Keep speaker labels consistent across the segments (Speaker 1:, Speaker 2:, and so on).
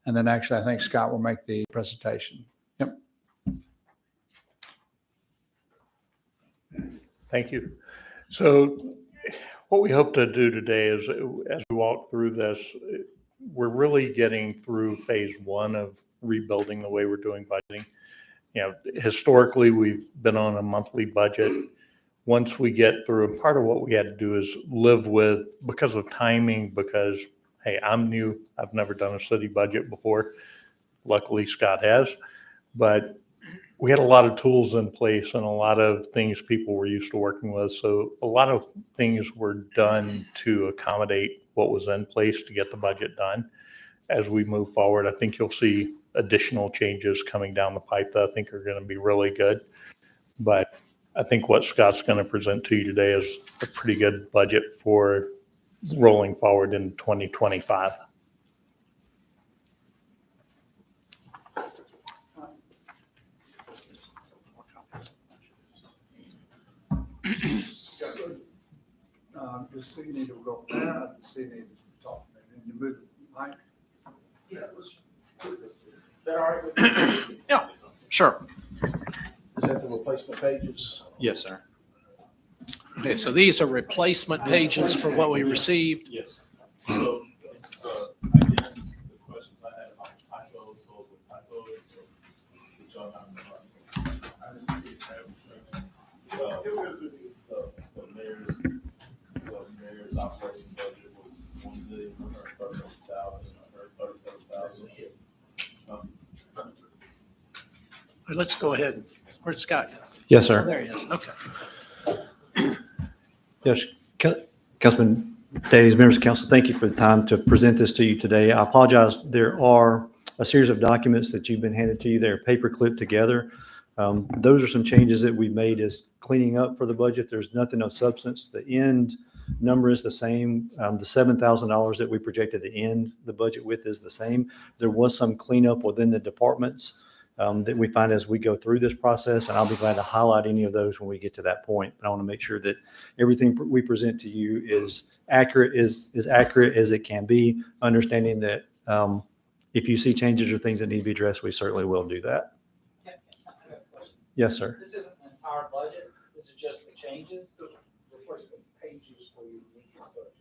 Speaker 1: And then actually, I think Scott will make the presentation. Yep.
Speaker 2: Thank you. So what we hope to do today is, as we walk through this, we're really getting through phase one of rebuilding the way we're doing budgeting. You know, historically, we've been on a monthly budget. Once we get through, and part of what we had to do is live with, because of timing, because, hey, I'm new, I've never done a city budget before. Luckily, Scott has. But we had a lot of tools in place and a lot of things people were used to working with. So a lot of things were done to accommodate what was in place to get the budget done. As we move forward, I think you'll see additional changes coming down the pipe that I think are going to be really good. But I think what Scott's going to present to you today is a pretty good budget for rolling forward in 2025.
Speaker 1: Does Steve need to go down? Does Steve need to talk? And you move the mic?
Speaker 3: Yeah, let's put it there. All right. Yeah, sure.
Speaker 4: Is that the replacement pages?
Speaker 3: Yes, sir. Okay, so these are replacement pages for what we received.
Speaker 4: Yes.
Speaker 5: So, I guess the questions I had about typos, those were typos, or which are not. I didn't see it. The mayor's operating budget was $1,136,000. I heard $37,000.
Speaker 3: Let's go ahead. Where's Scott?
Speaker 6: Yes, sir.
Speaker 3: There he is. Okay.
Speaker 6: Yes, Councilman Davies, members of council, thank you for the time to present this to you today. I apologize. There are a series of documents that you've been handed to you. They're paper clipped together. Those are some changes that we've made as cleaning up for the budget. There's nothing of substance. The end number is the same. The $7,000 that we projected to end the budget with is the same. There was some cleanup within the departments that we find as we go through this process, and I'll be glad to highlight any of those when we get to that point. But I want to make sure that everything we present to you is accurate, as accurate as it can be, understanding that if you see changes or things that need to be addressed, we certainly will do that.
Speaker 7: I have a question.
Speaker 6: Yes, sir.
Speaker 7: This isn't an entire budget, this is just the changes, the replacement pages for your budget.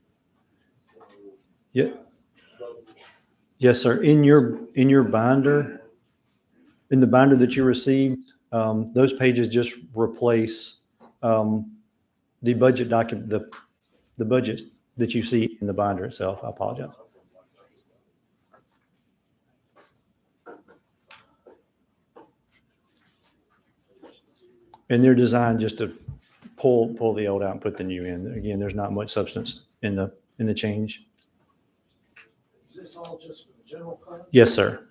Speaker 7: So,
Speaker 6: Yeah. Yes, sir. In your binder, in the binder that you received, those pages just replace the budget document, the budget that you see in the binder itself. I apologize. And they're designed just to pull the old out and put the new in. Again, there's not much substance in the change.
Speaker 4: Is this all just for the general fund?
Speaker 6: Yes, sir.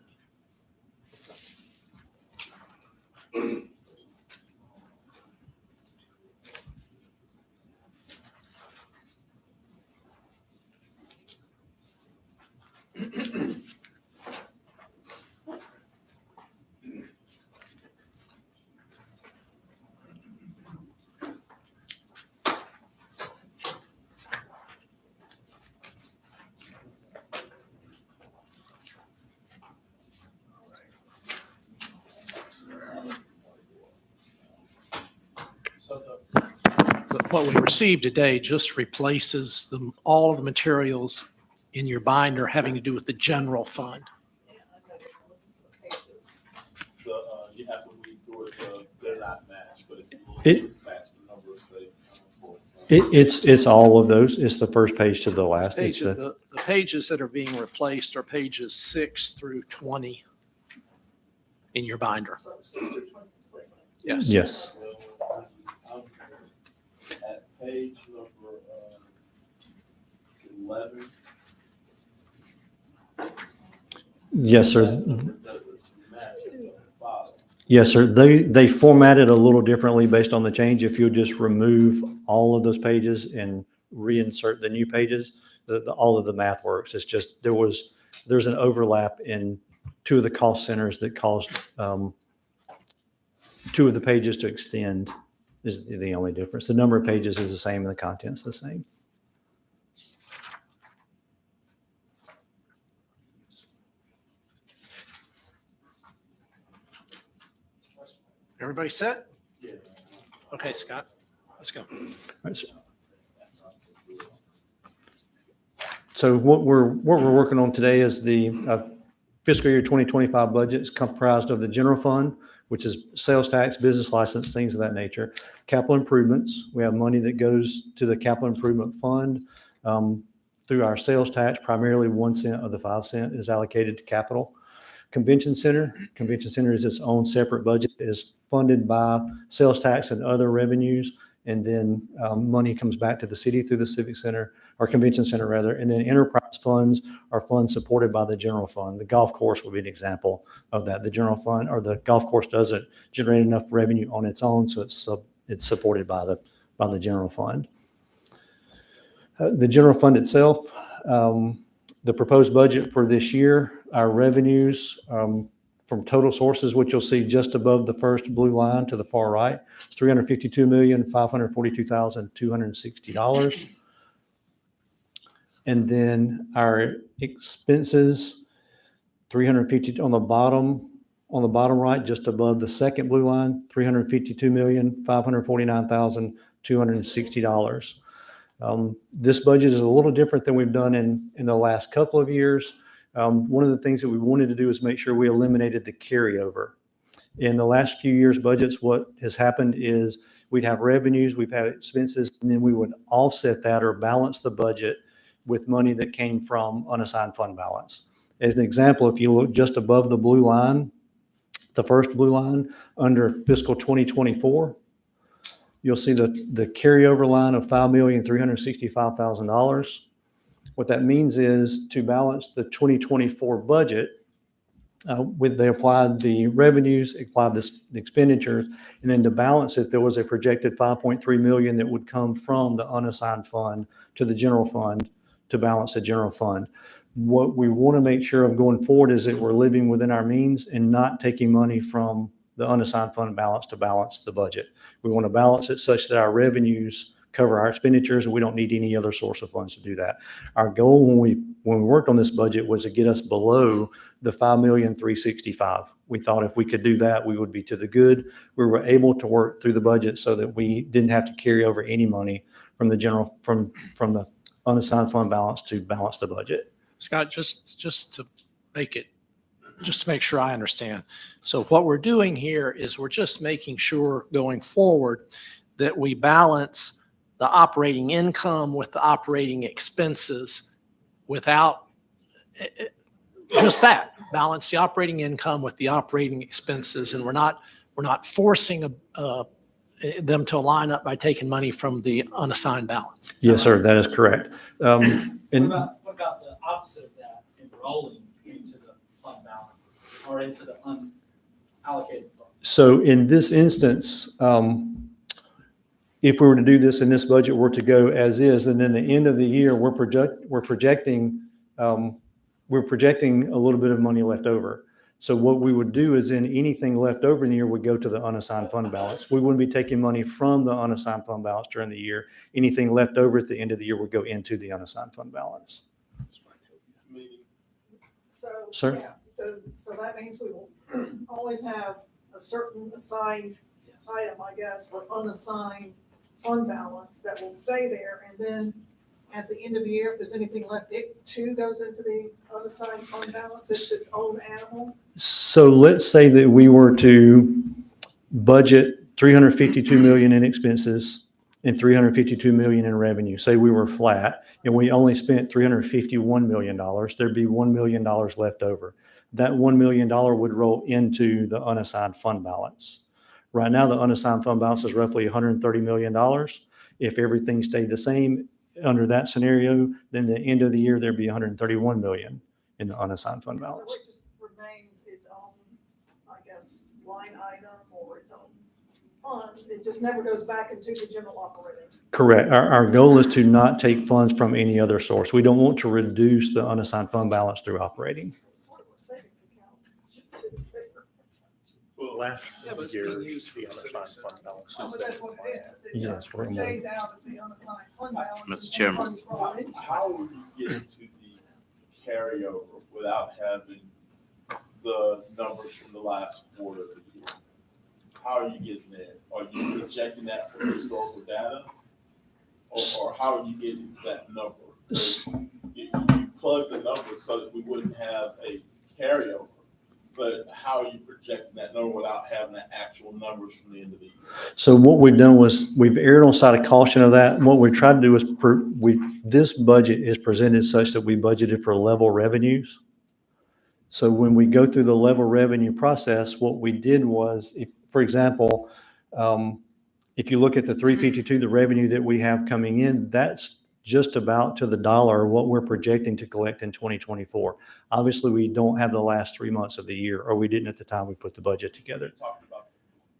Speaker 3: What we received today just replaces all of the materials in your binder having to do with the general fund.
Speaker 5: You have to read through it, they're not matched, but if you look
Speaker 6: It-
Speaker 5: at match the numbers, they.
Speaker 6: It's all of those. It's the first page to the last. It's
Speaker 3: Pages,
Speaker 6: the,
Speaker 3: the pages that are being replaced are pages 6 through 20 in your binder. Yes.
Speaker 6: yes.
Speaker 5: At page number 11.
Speaker 6: Yes, sir.
Speaker 5: That's match at the bottom.
Speaker 6: Yes, sir. They formatted a little differently based on the change. If you'll just remove all of those pages and reinsert the new pages, all of the math works. It's just there's an overlap in two of the cost centers that caused two of the pages to extend is the only difference. The number of pages is the same and the content's the same.
Speaker 3: Everybody set?
Speaker 5: Yeah.
Speaker 3: Okay, Scott, let's go.
Speaker 6: So what we're working on today is the fiscal year 2025 budget. It's comprised of the general fund, which is sales tax, business license, things of that nature. Capital improvements, we have money that goes to the capital improvement fund through our sales tax. Primarily 1 cent of the 5 cent is allocated to capital. Convention Center is its own separate budget. It is funded by sales tax and other revenues. And then money comes back to the city through the Civic Center, or Convention Center rather. And then enterprise funds are funds supported by the general fund. The golf course would be an example of that. The general fund or the golf course doesn't generate enough revenue on its own, so it's supported by the general fund. The general fund itself, the proposed budget for this year, our revenues from total sources, which you'll see just above the first blue line to the far right, it's $352,542,260. And then our expenses, 350 on the bottom right, just above the second blue line, $352,549,260. This budget is a little different than we've done in the last couple of years. One of the things that we wanted to do is make sure we eliminated the carryover. In the last few years' budgets, what has happened is we'd have revenues, we've had expenses, and then we would offset that or balance the budget with money that came from unassigned fund balance. As an example, if you look just above the blue line, the first blue line under fiscal 2024, you'll see the carryover line of $5,365,000. What that means is to balance the 2024 budget, they applied the revenues, applied the expenditures, and then to balance it, there was a projected $5.3 million that would come from the unassigned fund to the general fund to balance the general fund. What we want to make sure of going forward is that we're living within our means and not taking money from the unassigned fund balance to balance the budget. We want to balance it such that our revenues cover our expenditures, and we don't need any other source of funds to do that. Our goal when we worked on this budget was to get us below the $5,365,000. We thought if we could do that, we would be to the good. We were able to work through the budget so that we didn't have to carry over any money from the general from the unassigned fund balance to balance the budget.
Speaker 3: Scott, just to make sure I understand. So what we're doing here is we're just making sure going forward that we balance the operating income with the operating expenses without just that, balance the operating income with the operating expenses. And we're not forcing them to line up by taking money from the unassigned balance.
Speaker 6: Yes, sir, that is correct.
Speaker 7: What about the opposite of that, enrolling into the fund balance or into the unallocated fund?
Speaker 6: So in this instance, if we were to do this and this budget were to go as is, and then the end of the year, we're projecting a little bit of money left over. So what we would do is anything left over in the year would go to the unassigned fund balance. We wouldn't be taking money from the unassigned fund balance during the year. Anything left over at the end of the year would go into the unassigned fund balance.
Speaker 8: So,
Speaker 6: Sir?
Speaker 8: yeah, so that means we will always have a certain assigned item, I guess, for unassigned fund balance that will stay there. And then at the end of the year, if there's anything left, it too goes into the unassigned fund balance. It's its own animal.
Speaker 6: So let's say that we were to budget $352 million in expenses and $352 million in revenue. Say we were flat and we only spent $351 million. There'd be $1 million left over. That $1 million would roll into the unassigned fund balance. Right now, the unassigned fund balance is roughly $130 million. If everything stayed the same under that scenario, then the end of the year, there'd be $131 million in the unassigned fund balance.
Speaker 8: So it just remains its own, I guess, line item or its own fund. It just never goes back into the general operating.
Speaker 6: Correct. Our goal is to not take funds from any other source. We don't want to reduce the unassigned fund balance through operating.
Speaker 8: It's sort of a savings account. It just sits there.
Speaker 2: Last
Speaker 3: Yeah, but it's
Speaker 2: year,
Speaker 3: being used for
Speaker 2: the
Speaker 3: the civic
Speaker 2: unassigned
Speaker 3: center.
Speaker 2: fund balance
Speaker 8: Oh,
Speaker 2: is
Speaker 8: but that's what it is. It
Speaker 6: Yes,
Speaker 8: just
Speaker 6: we're in
Speaker 8: stays out as the unassigned fund balance.
Speaker 9: Mr.
Speaker 8: and
Speaker 9: Chairman.
Speaker 8: funds roll into it.
Speaker 5: How will you get to the carryover without having the numbers from the last quarter of the year? how are you getting there? Are you projecting that from historical data? Or how are you getting to that number? 'Cause you plug the number so that we wouldn't have a carryover, but how are you projecting that number without having the actual numbers from the end of the year?
Speaker 6: So what we've done was we've erred on side of caution of that. And what we tried to do is this budget is presented such that we budgeted for level revenues. So when we go through the level revenue process, what we did was, for example, if you look at the 352, the revenue that we have coming in, that's just about to the dollar what we're projecting to collect in 2024. Obviously, we don't have the last 3 months of the year, or we didn't at the time we put the budget together.
Speaker 5: You're talking about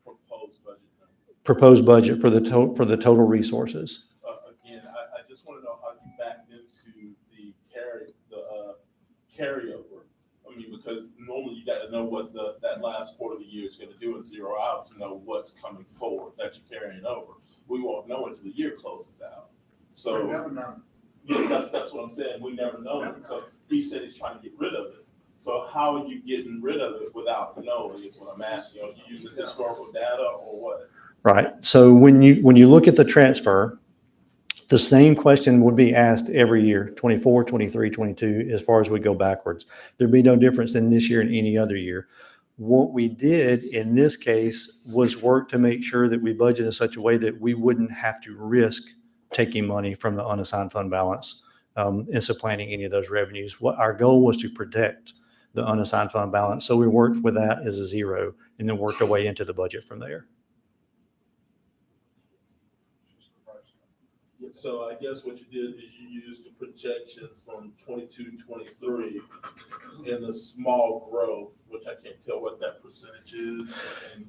Speaker 5: proposed budget number.
Speaker 6: Proposed budget for the total resources.
Speaker 5: Again, I just want to know how you backed into the carryover. I mean, because normally you got to know what that last quarter of the year is going to do and zero out to know what's coming forward that you're carrying over. We won't know until the year closes out. So
Speaker 1: We never know.
Speaker 5: yeah, that's what I'm saying. We never know. it. So he said he's trying to get rid of it. So how are you getting rid of it without knowing is what I'm asking. Are you using historical data or what?
Speaker 6: Right. So when you look at the transfer, the same question would be asked every year, 24, 23, 22, as far as we go backwards. There'd be no difference in this year and any other year. What we did in this case was work to make sure that we budget in such a way that we wouldn't have to risk taking money from the unassigned fund balance and supplanting any of those revenues. What our goal was to protect the unassigned fund balance. So we worked with that as a zero and then worked our way into the budget from there.
Speaker 5: So I guess what you did is you used the projection from 22, 23 and the small growth, which I can't tell what that percentage is. And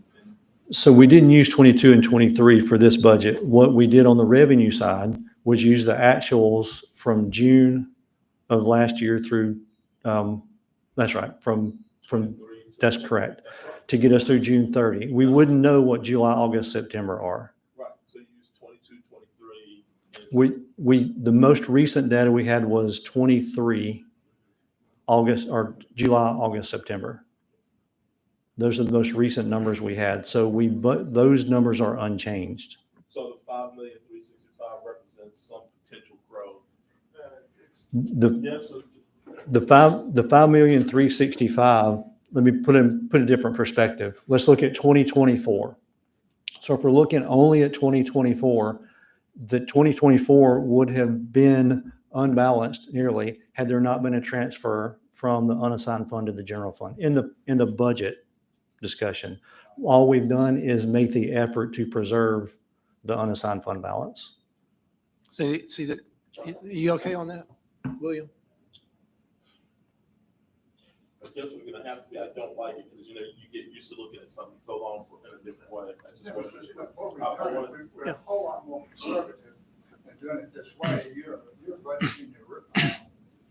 Speaker 6: So we didn't use 22 and 23 for this budget. What we did on the revenue side was use the actuals from June of last year through, that's right, from, that's correct, to get us through June 30. We wouldn't know what July, August, September are.
Speaker 5: right, so you use 22, 23.
Speaker 6: The most recent data we had was 23 August or July, August, September. Those are the most recent numbers we had. So but those numbers are unchanged.
Speaker 5: So the 5,365,000 represents some potential growth. Yes.
Speaker 6: The 5,365,000, let me put a different perspective. Let's look at 2024. So if we're looking only at 2024, the 2024 would have been unbalanced nearly had there not been a transfer from the unassigned fund to the general fund. In the budget discussion, all we've done is make the effort to preserve the unassigned fund balance.
Speaker 3: See that, you okay on that, William?
Speaker 5: I guess I'm gonna have to be, I don't like it because, you get used to looking at something so long in a different way.
Speaker 1: Yeah, but what we've done, we're a whole lot more conservative in doing it this way. You're budgeting your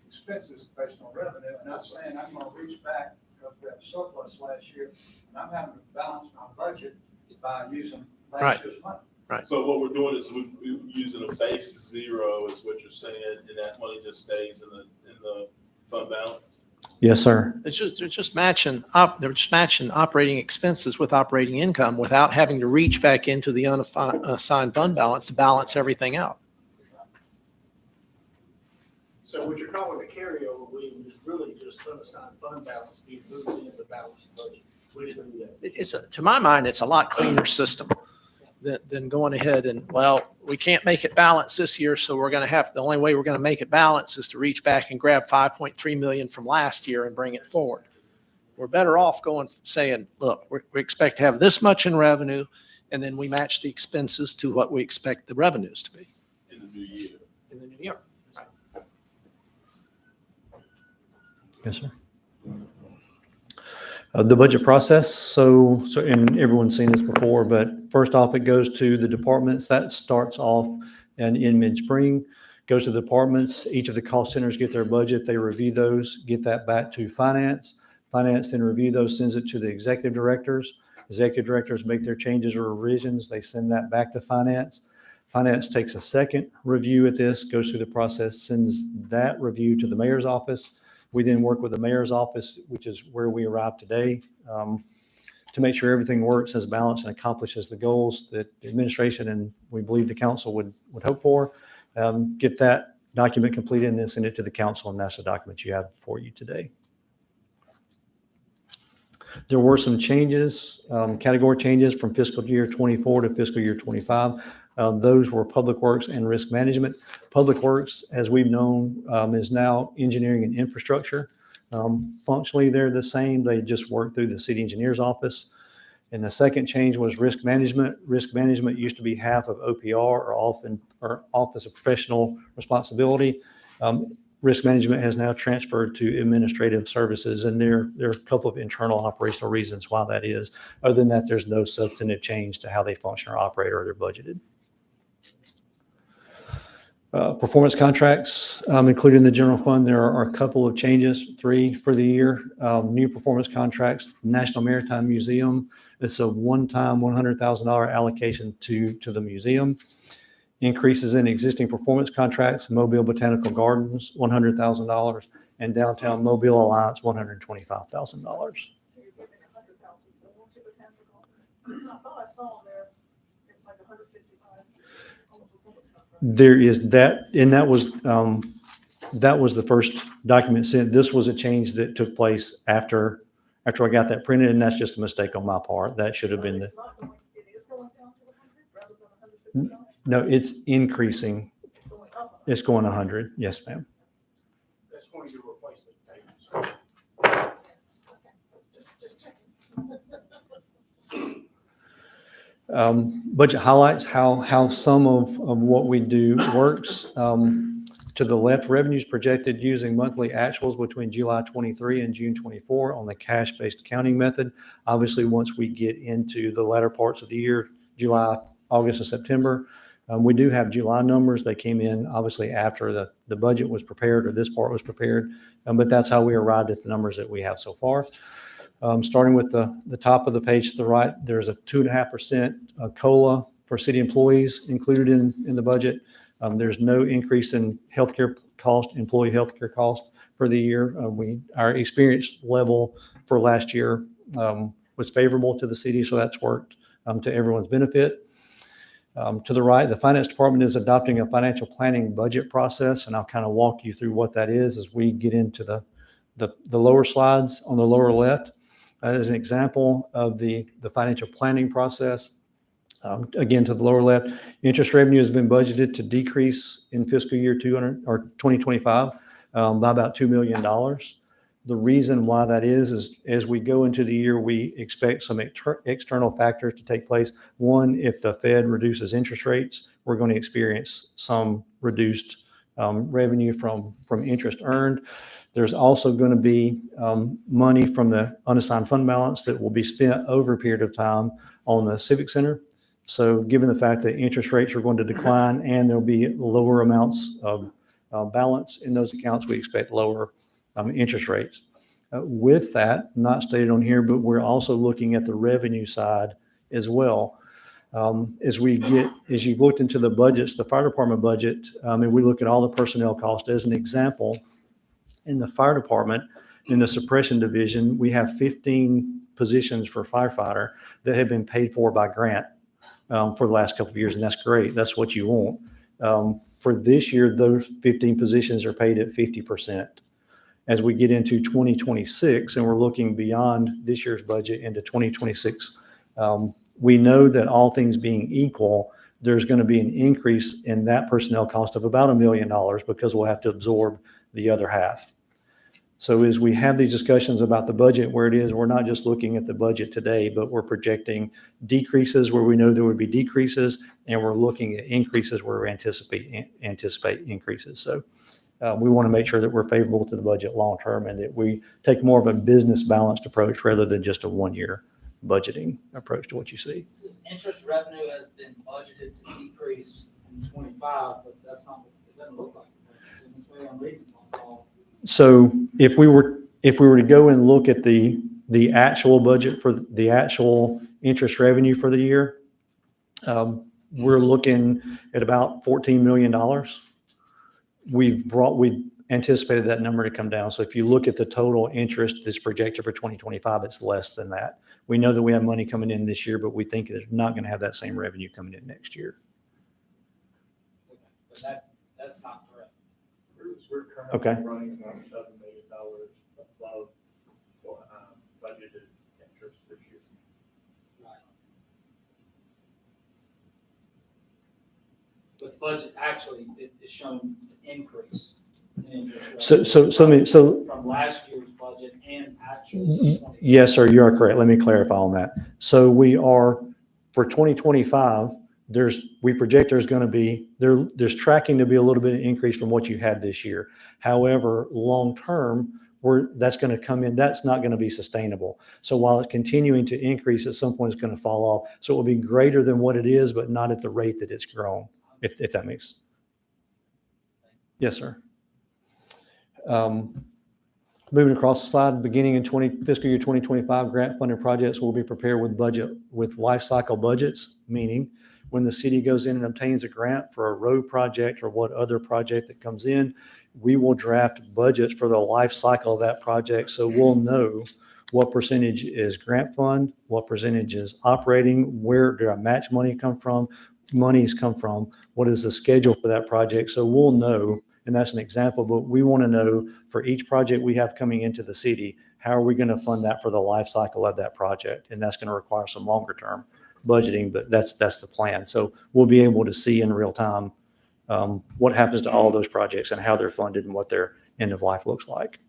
Speaker 1: expenses based on revenue, and I'm saying I'm gonna reach back because we had a surplus last year, and I'm having to balance my budget by using last year's money.
Speaker 5: So what we're doing is we're using a base zero is what you're saying, and that money just stays in the fund balance?
Speaker 6: Yes, sir.
Speaker 3: They're just matching operating expenses with operating income without having to reach back into the unassigned fund balance to balance everything out.
Speaker 4: So what you're calling the carryover, William, is really just unassigned fund balance being moved into the balanced budget. We didn't do that.
Speaker 3: To my mind, it's a lot cleaner system than going ahead and, well, we can't make it balance this year, so the only way we're going to make it balance is to reach back and grab 5.3 million from last year and bring it forward. We're better off saying, look, we expect to have this much in revenue, and then we match the expenses to what we expect the revenues to be
Speaker 5: In the new year.
Speaker 3: in the new year.
Speaker 6: Yes, sir. The budget process, so and everyone's seen this before, but first off, it goes to the departments. That starts off and in mid-spring, goes to the departments. Each of the cost centers get their budget. They review those, get that back to finance. Finance then review those, sends it to the executive directors. Executive directors make their changes or revisions. They send that back to finance. Finance takes a second review at this, goes through the process, sends that review to the mayor's office. We then work with the mayor's office, which is where we arrived today. to make sure everything works as balanced and accomplishes the goals that the administration and we believe the council would hope for. Get that document completed and then send it to the council, and that's the document you have for you today. There were some changes, category changes from fiscal year 24 to fiscal year 25. Those were Public Works and Risk Management. Public Works, as we've known, is now Engineering and Infrastructure. Functionally, they're the same. They just work through the city engineer's office. And the second change was Risk Management. Risk Management used to be half of OPR, or Office of Professional Responsibility. Risk Management has now transferred to Administrative Services, and there are a couple of internal operational reasons why that is. Other than that, there's no substantive change to how they function or operate or they're budgeted. Performance contracts included in the general fund. There are a couple of changes, 3 for the year. New performance contracts, National Maritime Museum. It's a one-time $100,000 allocation to the museum. Increases in existing performance contracts, Mobile Botanical Gardens, $100,000, and Downtown Mobile Alliance, $125,000.
Speaker 8: So you're giving 100,000 more to Botanical Gardens. I thought I saw on there, it was like 155. on the performance contract.
Speaker 6: There is that, and that was the first document sent. This was a change that took place after I got that printed, and that's just a mistake on my part. That should have
Speaker 8: So
Speaker 6: been
Speaker 8: it's not going- It is going down to 100 rather than 155?
Speaker 6: no, it's increasing.
Speaker 8: It's going up.
Speaker 6: It's going 100. Yes, ma'am.
Speaker 4: That's one of your replacement payments.
Speaker 8: Yes, okay. Just checking.
Speaker 6: Budget highlights how some of what we do works. To the left, revenues projected using monthly actuals between July 23 and June 24 on the cash-based accounting method. Obviously, once we get into the latter parts of the year, July, August, and September, we do have July numbers. They came in obviously after the budget was prepared or this part was prepared, but that's how we arrived at the numbers that we have so far. Starting with the top of the page to the right, there's a 2.5% COLA for city employees included in the budget. There's no increase in healthcare cost, employee healthcare cost for the year. Our experience level for last year was favorable to the city, so that's worked to everyone's benefit. To the right, the finance department is adopting a financial planning budget process, and I'll kind of walk you through what that is as we get into the lower slides on the lower left. As an example of the financial planning process, again, to the lower left, interest revenue has been budgeted to decrease in fiscal year 2025 by about $2 million. The reason why that is as we go into the year, we expect some external factors to take place. One, if the Fed reduces interest rates, we're going to experience some reduced revenue from interest earned. There's also going to be money from the unassigned fund balance that will be spent over a period of time on the Civic Center. So given the fact that interest rates are going to decline and there'll be lower amounts of balance in those accounts, we expect lower interest rates. With that, not stated on here, but we're also looking at the revenue side as well. As you've looked into the budgets, the fire department budget, and we look at all the personnel costs as an example. In the fire department, in the suppression division, we have 15 positions for firefighter that have been paid for by grant for the last couple of years, and that's great. That's what you want. For this year, those 15 positions are paid at 50%. As we get into 2026, and we're looking beyond this year's budget into 2026, we know that all things being equal, there's going to be an increase in that personnel cost of about $1 million because we'll have to absorb the other half. So as we have these discussions about the budget where it is, we're not just looking at the budget today, but we're projecting decreases where we know there would be decreases, and we're looking at increases where we anticipate increases. So we want to make sure that we're favorable to the budget long-term and that we take more of a business balanced approach rather than just a one-year budgeting approach to what you see.
Speaker 7: This interest revenue has been budgeted to decrease in 25, but that's not, it doesn't look like it. It's in this way I'm reading it.
Speaker 6: So if we were to go and look at the actual budget for the actual interest revenue for the year, we're looking at about $14 million. anticipated that number to come down. So if you look at the total interest that's projected for 2025, it's less than that. We know that we have money coming in this year, but we think it's not going to have that same revenue coming in next year.
Speaker 7: But that's not correct.
Speaker 5: We're
Speaker 6: Okay.
Speaker 5: currently running about $7 million above for budgeted interest this year.
Speaker 7: With budget, actually, it is shown to increase in interest.
Speaker 6: So
Speaker 7: From last year's budget and actual.
Speaker 6: yes, sir, you are correct. Let me clarify on that. So we are, for 2025, we project there's going to be, there's tracking to be a little bit of increase from what you had this year. However, long-term, that's going to come in, that's not going to be sustainable. So while it's continuing to increase, at some point it's going to fall off. So it will be greater than what it is, but not at the rate that it's grown, if that makes. Yes, sir. Moving across the slide, beginning in fiscal year 2025, grant funded projects will be prepared with life cycle budgets, meaning when the city goes in and obtains a grant for a road project or what other project that comes in, we will draft budgets for the life cycle of that project. So we'll know what percentage is grant fund, what percentage is operating, where did our match money come from, what is the schedule for that project. So we'll know, and that's an example, but we want to know for each project we have coming into the city, how are we going to fund that for the life cycle of that project? And that's going to require some longer term budgeting, but that's the plan. So we'll be able to see in real time what happens to all those projects and how they're funded and what their end of life looks like.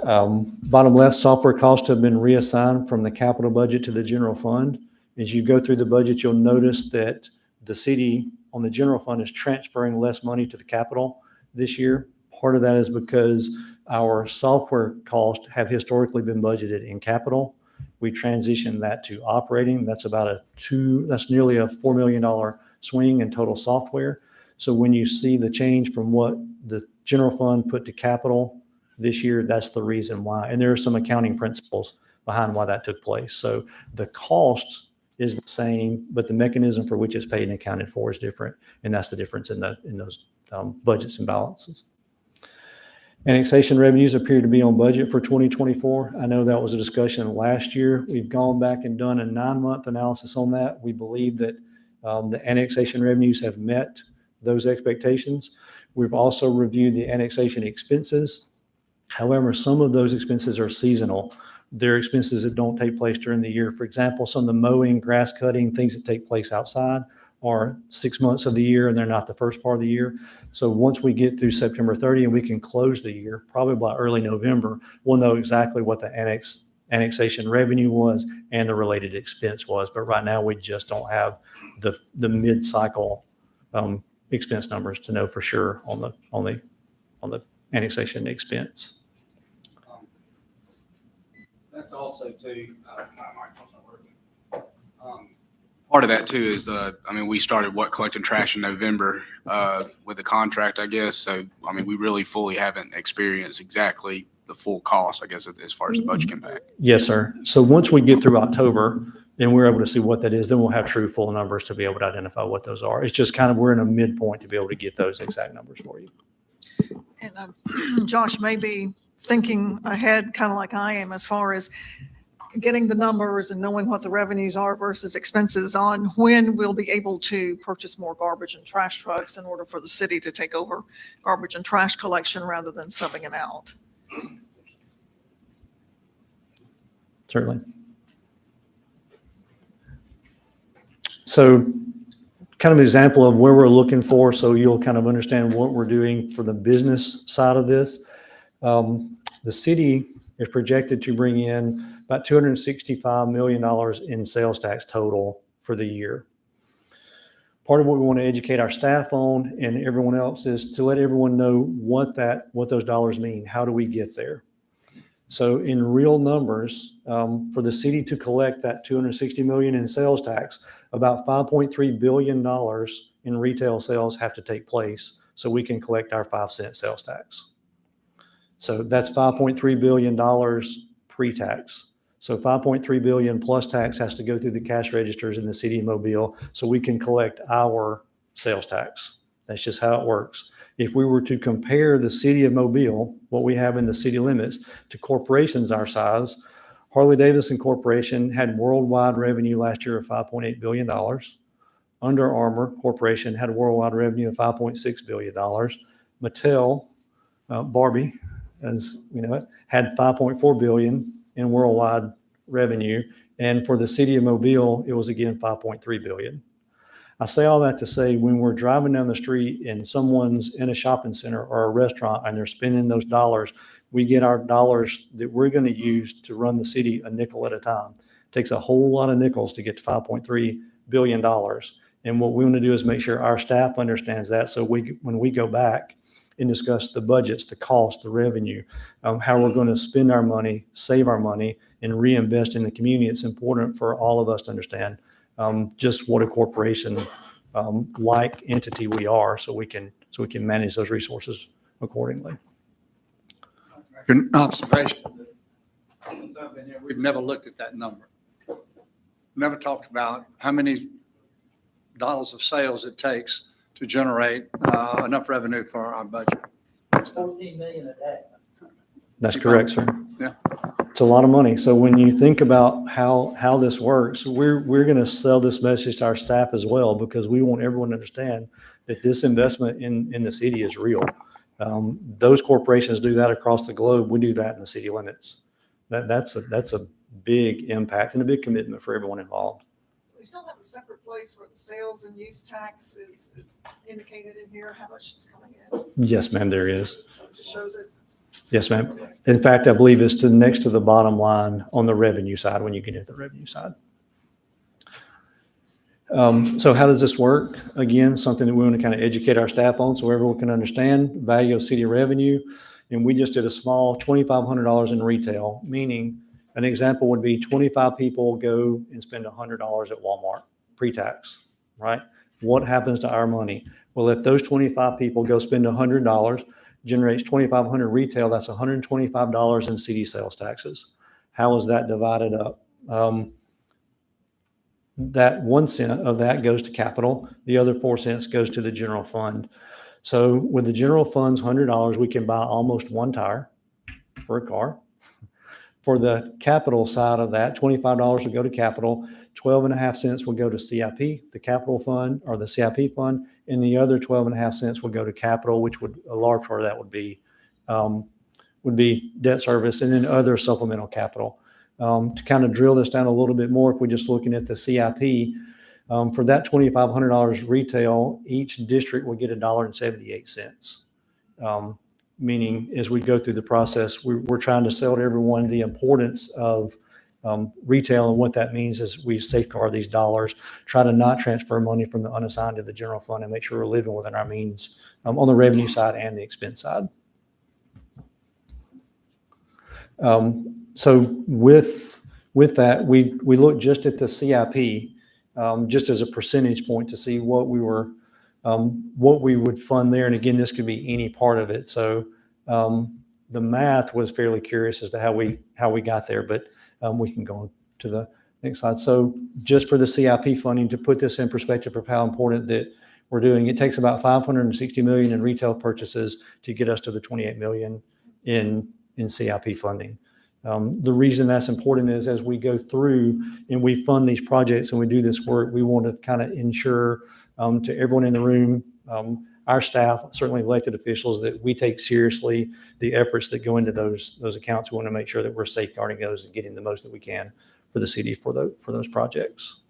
Speaker 6: Bottom left, software costs have been reassigned from the capital budget to the general fund. As you go through the budget, you'll notice that the city on the general fund is transferring less money to the capital this year. Part of that is because our software costs have historically been budgeted in capital. We transitioned that to operating. That's nearly a $4 million swing in total software. So when you see the change from what the general fund put to capital this year, that's the reason why. And there are some accounting principles behind why that took place. So the cost is the same, but the mechanism for which it's paid and accounted for is different. And that's the difference in those budgets and balances. Annexation revenues appear to be on budget for 2024. I know that was a discussion last year. We've gone back and done a 9-month analysis on that. We believe that the annexation revenues have met those expectations. We've also reviewed the annexation expenses. However, some of those expenses are seasonal. They're expenses that don't take place during the year. For example, some of the mowing, grass cutting, things that take place outside are 6 months of the year and they're not the first part of the year. So once we get through September 30 and we can close the year, probably by early November, we'll know exactly what the annexation revenue was and the related expense was. But right now we just don't have the mid-cycle expense numbers to know for sure on the annexation expense.
Speaker 9: That's also too, my microphone's not working. Part of that too is, we started collecting trash in November with the contract, I guess. So, we really fully haven't experienced exactly the full cost, I guess, as far as the budget impact.
Speaker 6: Yes, sir. So once we get through October and we're able to see what that is, then we'll have true full numbers to be able to identify what those are. It's just kind of, we're in a midpoint to be able to get those exact numbers for you.
Speaker 8: And Josh may be thinking ahead, kind of like I am, as far as getting the numbers and knowing what the revenues are versus expenses on when we'll be able to purchase more garbage and trash trucks in order for the city to take over garbage and trash collection rather than subbing it out.
Speaker 6: Certainly. So kind of an example of where we're looking for, so you'll kind of understand what we're doing for the business side of this. The city is projected to bring in about $265 million in sales tax total for the year. Part of what we want to educate our staff on and everyone else is to let everyone know what those dollars mean. How do we get there? So in real numbers, for the city to collect that $260 million in sales tax, about $5.3 billion in retail sales have to take place so we can collect our 5-cent sales tax. So that's $5.3 billion pre-tax. So $5.3 billion plus tax has to go through the cash registers in the city of Mobile so we can collect our sales tax. That's just how it works. If we were to compare the city of Mobile, what we have in the city limits, to corporations our size, Harley-Davidson Corporation had worldwide revenue last year of $5.8 billion. Under Armour Corporation had worldwide revenue of $5.6 billion. Mattel, Barbie, as we know it, had $5.4 billion in worldwide revenue. And for the city of Mobile, it was again $5.3 billion. I say all that to say, when we're driving down the street and someone's in a shopping center or a restaurant and they're spending those dollars, we get our dollars that we're going to use to run the city a nickel at a time. It takes a whole lot of nickels to get to $5.3 billion. And what we want to do is make sure our staff understands that. So when we go back and discuss the budgets, the cost, the revenue, how we're going to spend our money, save our money, and reinvest in the community, it's important for all of us to understand just what a corporation like entity we are, so we can manage those resources accordingly.
Speaker 10: Good observation. Since I've been here, we've never looked at that number. Never talked about how many dollars of sales it takes to generate enough revenue for our budget.
Speaker 7: 14 million a day.
Speaker 6: That's correct, sir.
Speaker 10: Yeah.
Speaker 6: It's a lot of money. So when you think about how this works, we're going to sell this message to our staff as well, because we want everyone to understand that this investment in the city is real. Those corporations do that across the globe. We do that in the city limits. That's a big impact and a big commitment for everyone involved.
Speaker 8: We still have a separate place where the sales and use tax is indicated in here, how much is coming in.
Speaker 6: Yes, ma'am, there is.
Speaker 8: So it just shows it.
Speaker 6: Yes, ma'am. In fact, I believe it's next to the bottom line on the revenue side when you get into the revenue side. So how does this work? Again, something that we want to kind of educate our staff on so everyone can understand value of city revenue. And we just did a small $2,500 in retail, meaning an example would be 25 people go and spend $100 at Walmart pre-tax, right? What happens to our money? Well, if those 25 people go spend $100, generates 2,500 retail, that's $125 in city sales taxes. How is that divided up? That 1 cent of that goes to capital. The other 4 cents goes to the general fund. So with the general fund's $100, we can buy almost one tire for a car. For the capital side of that, $25 will go to capital, 12.5 cents will go to CIP, the capital fund, or the CIP fund, and the other 12.5 cents will go to capital, which would, a large part of that would be debt service, and then other supplemental capital. To kind of drill this down a little bit more, if we're just looking at the CIP, for that $2,500 retail, each district will get $1.78. Meaning as we go through the process, we're trying to sell to everyone the importance of retail, and what that means is we safeguard these dollars, try to not transfer money from the unassigned to the general fund, and make sure we're living within our means on the revenue side and the expense side. So with that, we looked just at the CIP just as a percentage point to see what we would fund there. And again, this could be any part of it. So the math was fairly curious as to how we got there, but we can go on to the next slide. So just for the CIP funding, to put this in perspective of how important that we're doing, it takes about $560 million in retail purchases to get us to the $28 million in CIP funding. The reason that's important is as we go through and we fund these projects and we do this work, we want to kind of ensure to everyone in the room, our staff, certainly elected officials, that we take seriously the efforts that go into those accounts. We want to make sure that we're safeguarding those and getting the most that we can for the city for those projects.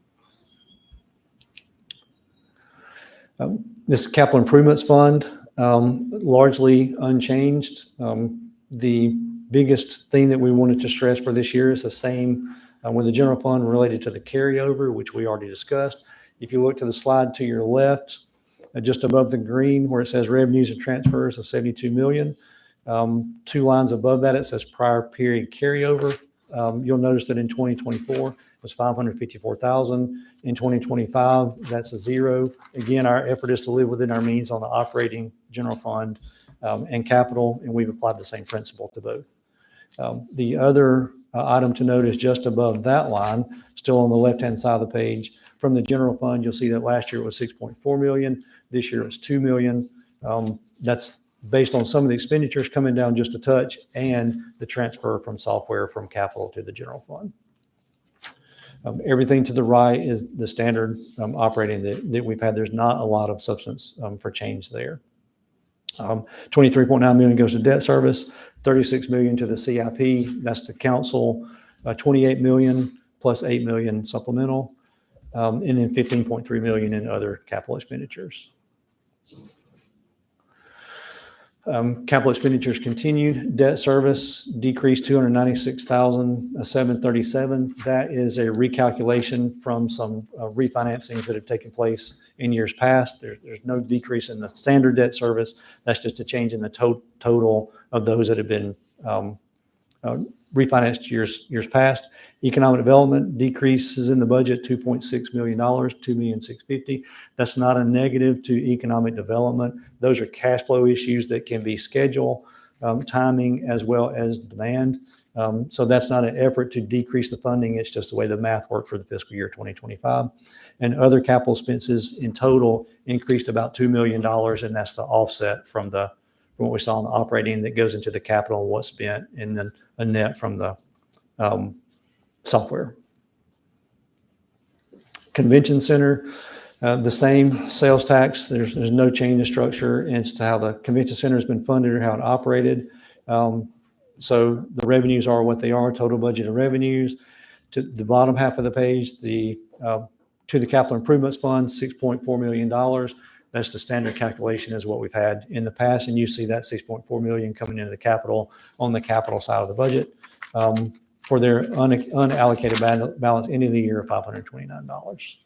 Speaker 6: This capital improvements fund, largely unchanged. The biggest thing that we wanted to stress for this year is the same with the general fund related to the carryover, which we already discussed. If you look to the slide to your left, just above the green where it says revenues and transfers of $72 million, 2 lines above that, it says prior period carryover. You'll notice that in 2024 it was $554,000. In 2025, that's a zero. Again, our effort is to live within our means on the operating general fund and capital, and we've applied the same principle to both. The other item to note is just above that line, still on the left-hand side of the page. From the general fund, you'll see that last year it was $6.4 million. This year it's $2 million. That's based on some of the expenditures coming down just a touch and the transfer from software from capital to the general fund. Everything to the right is the standard operating that we've had. There's not a lot of substance for change there. 23.9 million goes to debt service, 36 million to the CIP. That's the council, 28 million plus 8 million supplemental, and then 15.3 million in other capital expenditures. Capital expenditures continued. Debt service decreased 296,737. That is a recalculation from some refinancings that have taken place in years past. There's no decrease in the standard debt service. That's just a change in the total of those that have been refinanced years past. Economic development decreases in the budget $2.6 million, $2,650,000. That's not a negative to economic development. Those are cash flow issues that can be schedule, timing, as well as demand. So that's not an effort to decrease the funding. It's just the way the math worked for the fiscal year 2025. And other capital expenses in total increased about $2 million, and that's the offset from what we saw in the operating that goes into the capital and what's spent, and then a net from the software. Convention center, the same sales tax. There's no change in structure as to how the convention center has been funded or how it operated. So the revenues are what they are, total budget of revenues. To the bottom half of the page, to the capital improvements fund, $6.4 million. That's the standard calculation is what we've had in the past. And you see that 6.4 million coming into the capital on the capital side of the budget for their unallocated balance end of the year of $529.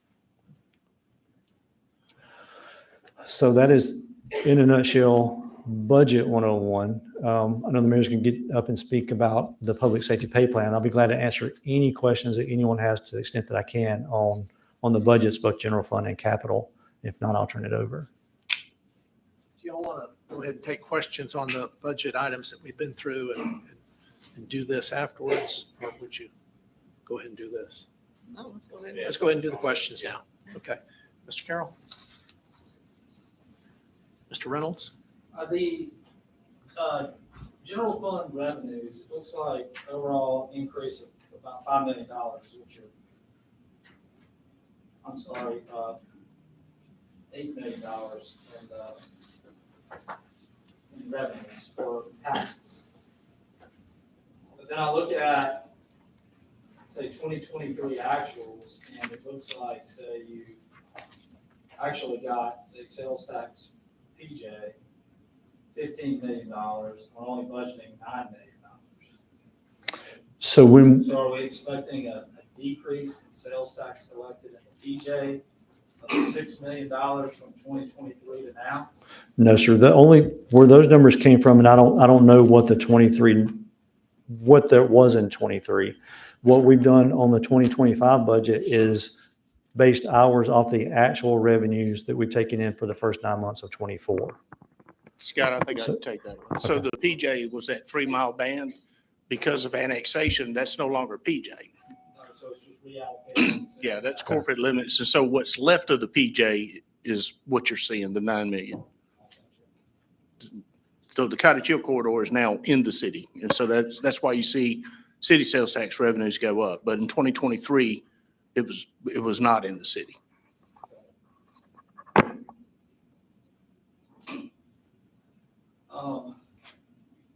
Speaker 6: So that is, in a nutshell, Budget 101. I know the mayor's going to get up and speak about the public safety pay plan. I'll be glad to answer any questions that anyone has to the extent that I can on the budgets, both general fund and capital. If not, I'll turn it over.
Speaker 3: Do y'all want to go ahead and take questions on the budget items that we've been through and do this afterwards? Or would you go ahead and do this?
Speaker 8: No, let's go ahead.
Speaker 3: Let's go ahead and do the questions now. Okay. Mr. Carroll? Mr. Reynolds?
Speaker 7: The general fund revenues, it looks like overall increase of about $5 million, which are, I'm sorry, $8 million in revenues for taxes. But then I look at, say, 2023 actuals, and it looks like, say, you actually got, say, sales tax PJ, $15 million, we're only budgeting $9 million.
Speaker 6: So when
Speaker 7: So are we expecting a decrease in sales tax collected in the PJ of $6 million from 2023 to now?
Speaker 6: No, sir. The only where those numbers came from, and I don't know what there was in 23. What we've done on the 2025 budget is based hours off the actual revenues that we've taken in for the first 9 months of 24.
Speaker 4: Scott, I think I can take that one. So the PJ was that 3 mile band. Because of annexation, that's no longer PJ.
Speaker 7: So it's just reallocating.
Speaker 4: Yeah, that's corporate limits. And so what's left of the PJ is what you're seeing, the 9 million. So the Cottage Hill corridor is now in the city. And so that's why you see city sales tax revenues go up. But in 2023, it was not in the city.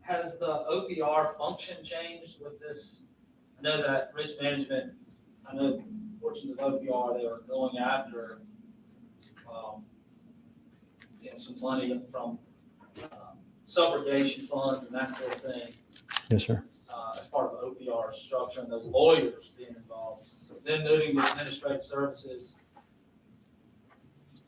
Speaker 7: Has the OPR function changed with this? I know that risk management, I know portions of OPR, they were going after, some money from subrogation funds and that sort of thing.
Speaker 6: Yes, sir.
Speaker 7: As part of the OPR structure and those lawyers being involved. Then moving to administrative services.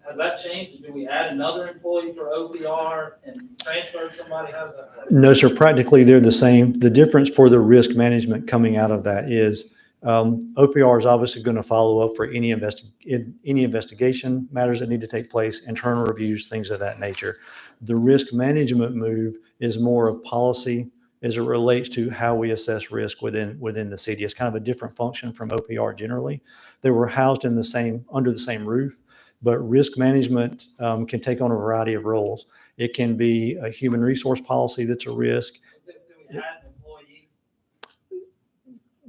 Speaker 7: Has that changed? Do we add another employee for OPR and transfer somebody? How does that work?
Speaker 6: No, sir. Practically, they're the same. The difference for the risk management coming out of that is OPR is obviously going to follow up for any investigation matters that need to take place, internal reviews, things of that nature. The risk management move is more of policy as it relates to how we assess risk within the city. It's kind of a different function from OPR generally. They were housed under the same roof, but risk management can take on a variety of roles. It can be a human resource policy that's a risk.
Speaker 7: Do we add an employee?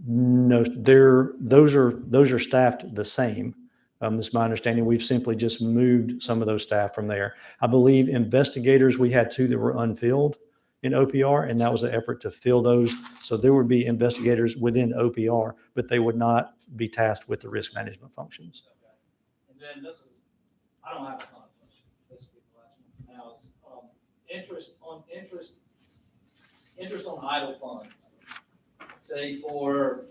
Speaker 6: No, those are staffed the same. That's my understanding. We've simply just moved some of those staff from there. I believe investigators, we had 2 that were unfilled in OPR, and that was an effort to fill those. So there would be investigators within OPR, but they would not be tasked with the risk management functions.
Speaker 7: Okay. And then this is, I don't have a ton of questions. This will be the last one. Now is, interest on idle funds. Say for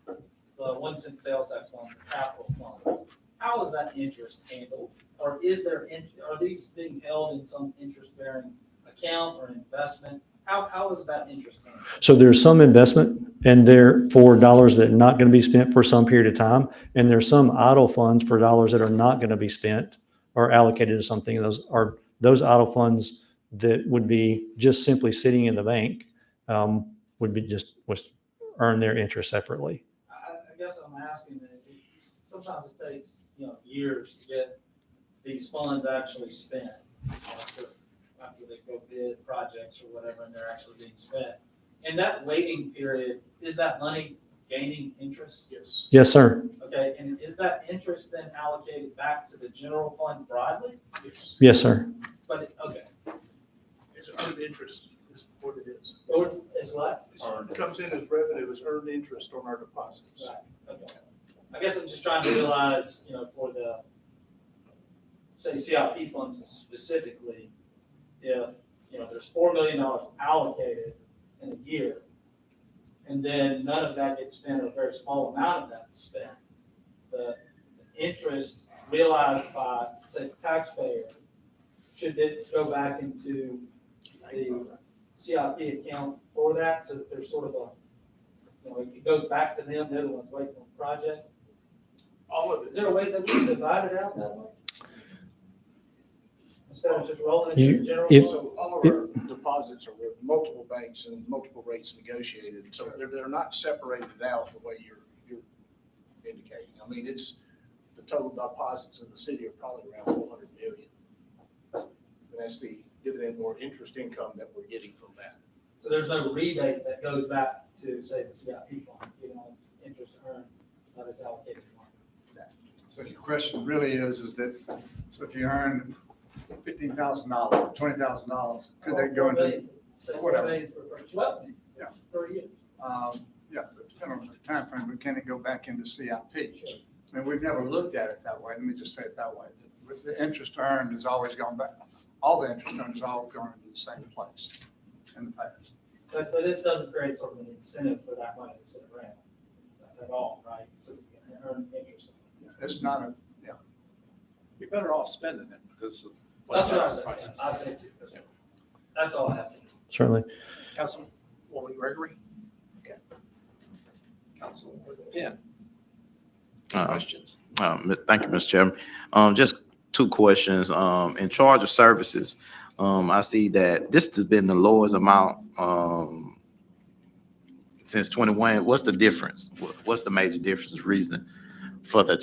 Speaker 7: the 1 cent sales tax fund, the capital funds. How is that interest handled? Or is there, are these being held in some interest-bearing account or investment? How is that interest handled?
Speaker 6: So there's some investment and there for dollars that are not going to be spent for some period of time. And there's some idle funds for dollars that are not going to be spent or allocated to something. Those idle funds that would be just simply sitting in the bank would earn their interest separately.
Speaker 7: I guess I'm asking that sometimes it takes, years to get these funds actually spent. After they go bid projects or whatever, and they're actually being spent. In that waiting period, is that money gaining interest?
Speaker 4: Yes.
Speaker 6: Yes, sir.
Speaker 7: Okay, and is that interest then allocated back to the general fund broadly?
Speaker 4: Yes.
Speaker 6: Yes, sir.
Speaker 7: But, okay,
Speaker 4: It's earned interest is what it is.
Speaker 7: or is what?
Speaker 4: It comes in as revenue, as earned interest on our deposits.
Speaker 7: Right, okay. I guess I'm just trying to realize, for the, say, CIP funds specifically, if, there's $4 million allocated in a year, and then none of that gets spent, or a very small amount of that is spent, the interest realized by, say, the taxpayer, should it go back into the CIP account for that, so that there's sort of a, it goes back to them, they're the ones waiting on the project?
Speaker 4: All of
Speaker 7: Is
Speaker 4: it.
Speaker 7: there a way that we can divide it out that way? Instead of just rolling into the general fund?
Speaker 4: So all of our deposits are with multiple banks and multiple rates negotiated. So they're not separated out the way you're indicating. I mean, it's the total deposits of the city are probably around 400 million. And that's the dividend or interest income that we're getting from that.
Speaker 7: So there's no rebate that goes back to, say, the CIP fund, interest earned, that is allocated money.
Speaker 1: So your question really is that, so if you earn $15,000, $20,000, could that go into?
Speaker 7: Say
Speaker 1: whatever.
Speaker 7: $4 million for 12 million
Speaker 1: Yeah.
Speaker 7: per year.
Speaker 1: Yeah, but depending on the timeframe, but can it go back into CIP? And we've never looked at it that way. Let me just say it that way. The interest earned has always gone back, all the interest earned has always gone into the same place in the past.
Speaker 7: But this doesn't create sort of an incentive for that money to sit around at all, right? So you can earn interest.
Speaker 1: It's not a,
Speaker 10: You're better off spending it because of.
Speaker 7: That's what I say too. That's all I have.
Speaker 6: Certainly.
Speaker 4: Councilwoman Gregory?
Speaker 10: Councilwoman, yeah.
Speaker 11: Questions? Thank you, Mr. Chairman. Just 2 questions. In charge of services, I see that this has been the lowest amount since 21. What's the difference? What's the major difference, reason for the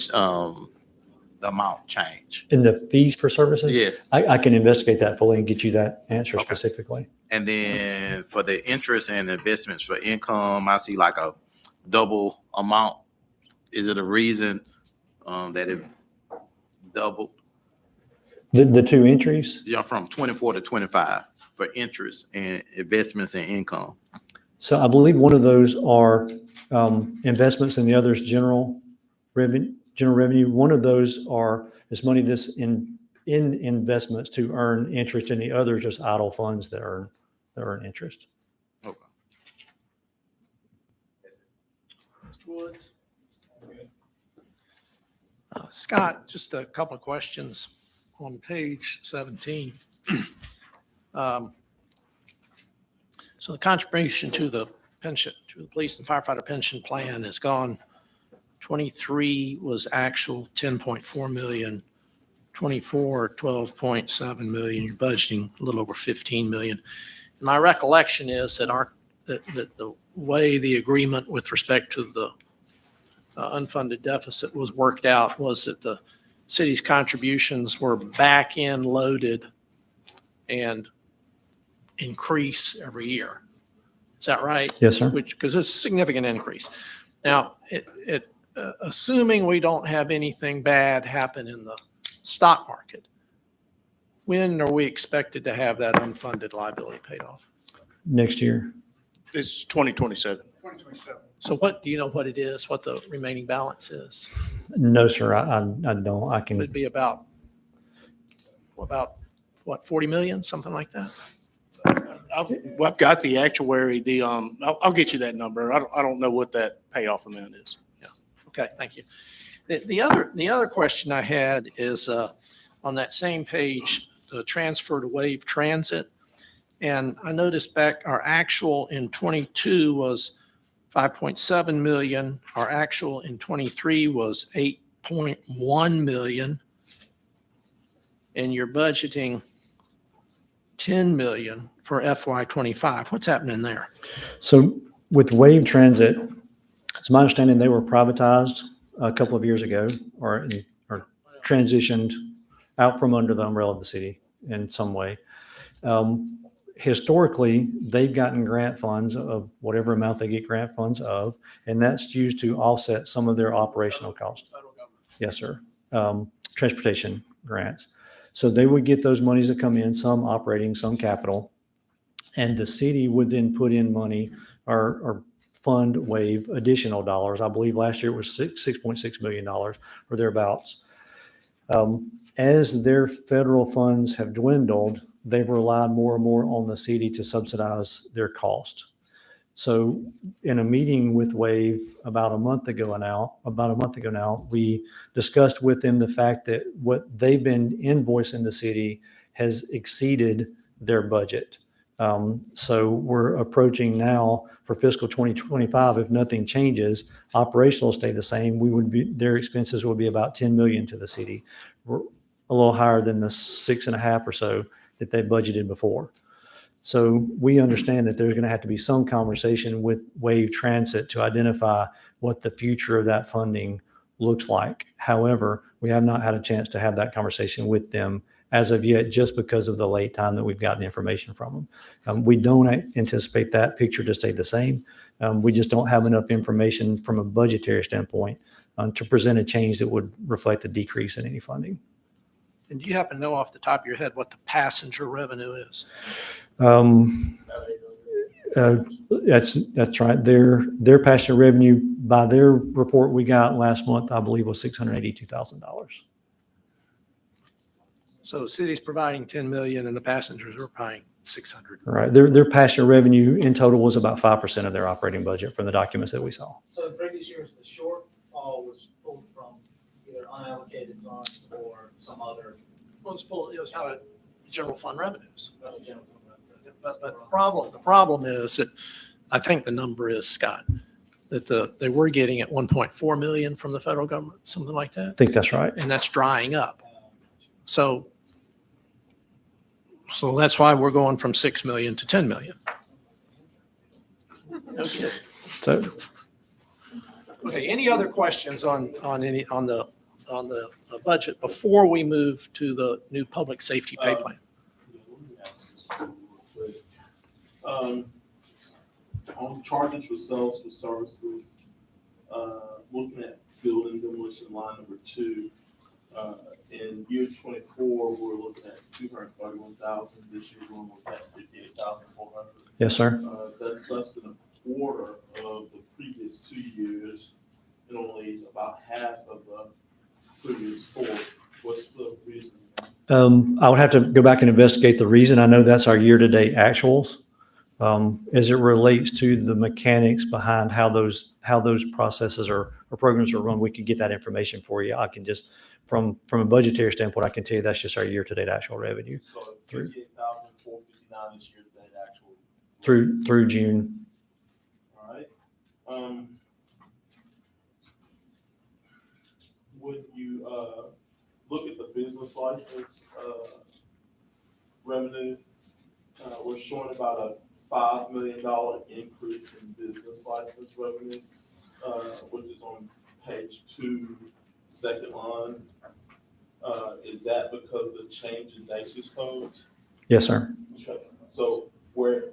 Speaker 11: amount change?
Speaker 6: In the fees for services?
Speaker 11: Yes.
Speaker 6: I can investigate that fully and get you that answer
Speaker 11: Okay.
Speaker 6: specifically.
Speaker 11: And then for the interest and investments for income, I see like a double amount. Is it a reason that it doubled?
Speaker 6: The 2 entries?
Speaker 11: Yeah, from 24 to 25 for interest and investments and income.
Speaker 6: So I believe one of those are investments and the other is general revenue. One of those is money that's in investments to earn interest, and the other is just idle funds that earn interest.
Speaker 11: Okay.
Speaker 4: Mr. Woods?
Speaker 3: Scott, just a couple of questions on page 17. So the contribution to the pension, to the police and firefighter pension plan has gone, 23 was actual 10.4 million, 24, 12.7 million, you're budgeting a little over 15 million. My recollection is that that the way the agreement with respect to the unfunded deficit was worked out was that the city's contributions were back-end loaded and increase every year. Is that right?
Speaker 6: Yes, sir.
Speaker 3: Which, because it's a significant increase. Now, assuming we don't have anything bad happen in the stock market, when are we expected to have that unfunded liability paid off?
Speaker 6: Next year.
Speaker 4: It's 2027.
Speaker 1: 2027.
Speaker 3: So what, do you know what it is, what the remaining balance is?
Speaker 6: No, sir, I don't. I can.
Speaker 3: Would it be about, what, 40 million, something like that?
Speaker 4: I've got the actuary, I'll get you that number. I don't know what that payoff amount is.
Speaker 3: Okay, thank you. The other question I had is on that same page, the transfer to Wave Transit. And I noticed back our actual in 22 was 5.7 million. Our actual in 23 was 8.1 million. And you're budgeting 10 million for FY 25. What's happening there?
Speaker 6: So with Wave Transit, it's my understanding they were privatized a couple of years ago or transitioned out from under the umbrella of the city in some way. Historically, they've gotten grant funds of whatever amount they get grant funds of, and that's used to offset some of their operational costs.
Speaker 3: Federal government.
Speaker 6: Yes, sir. Transportation grants. So they would get those monies that come in, some operating, some capital, and the city would then put in money or fund Wave additional dollars. I believe last year it was $6.6 million or thereabouts. As their federal funds have dwindled, they've relied more and more on the city to subsidize their cost. So in a meeting with Wave about a month ago now, we discussed with them the fact that what they've been invoicing the city has exceeded their budget. So we're approaching now for fiscal 2025, if nothing changes, operational stay the same, their expenses will be about 10 million to the city. We're a little higher than the 6.5 or so that they budgeted before. So we understand that there's going to have to be some conversation with Wave Transit to identify what the future of that funding looks like. However, we have not had a chance to have that conversation with them as of yet, just because of the late time that we've gotten information from them. We don't anticipate that picture to stay the same. We just don't have enough information from a budgetary standpoint to present a change that would reflect a decrease in any funding.
Speaker 3: And do you happen to know off the top of your head what the passenger revenue is?
Speaker 6: That's right. Their passenger revenue by their report we got last month, I believe, was $682,000.
Speaker 3: So the city's providing 10 million and the passengers are paying 600.
Speaker 6: All right. Their passenger revenue in total was about 5% of their operating budget from the documents that we saw.
Speaker 7: So in previous years, the shortfall was pulled from either unallocated funds or some other
Speaker 3: Well, it was out of general fund revenues.
Speaker 7: general fund revenue.
Speaker 3: But the problem is that I think the number is, Scott, that they were getting at 1.4 million from the federal government, something like
Speaker 6: I
Speaker 3: that.
Speaker 6: think that's right.
Speaker 3: And that's drying up. So that's why we're going from 6 million to 10 million. Okay.
Speaker 6: So
Speaker 3: Okay, any other questions on the budget before we move to the new public safety pay plan?
Speaker 5: On charges for sales for services, looking at building demolition line number 2, in year 24, we're looking at 231,000. This year, we're looking at 58,400.
Speaker 6: yes, sir.
Speaker 5: That's less than a quarter of the previous 2 years and only about half of the previous 4. What's the reason?
Speaker 6: I would have to go back and investigate the reason. I know that's our year-to-date actuals. As it relates to the mechanics behind how those processes or programs are run, we could get that information for you. I can just, from a budgetary standpoint, I can tell you that's just our year-to-date actual revenue
Speaker 5: So 58,459 is year-to-date actual.
Speaker 6: through June.
Speaker 5: All right. When you look at the business license revenue, we're showing about a $5 million increase in business license revenue, which is on page 2, second line. Is that because of the change in basis codes?
Speaker 6: Yes, sir.
Speaker 5: So where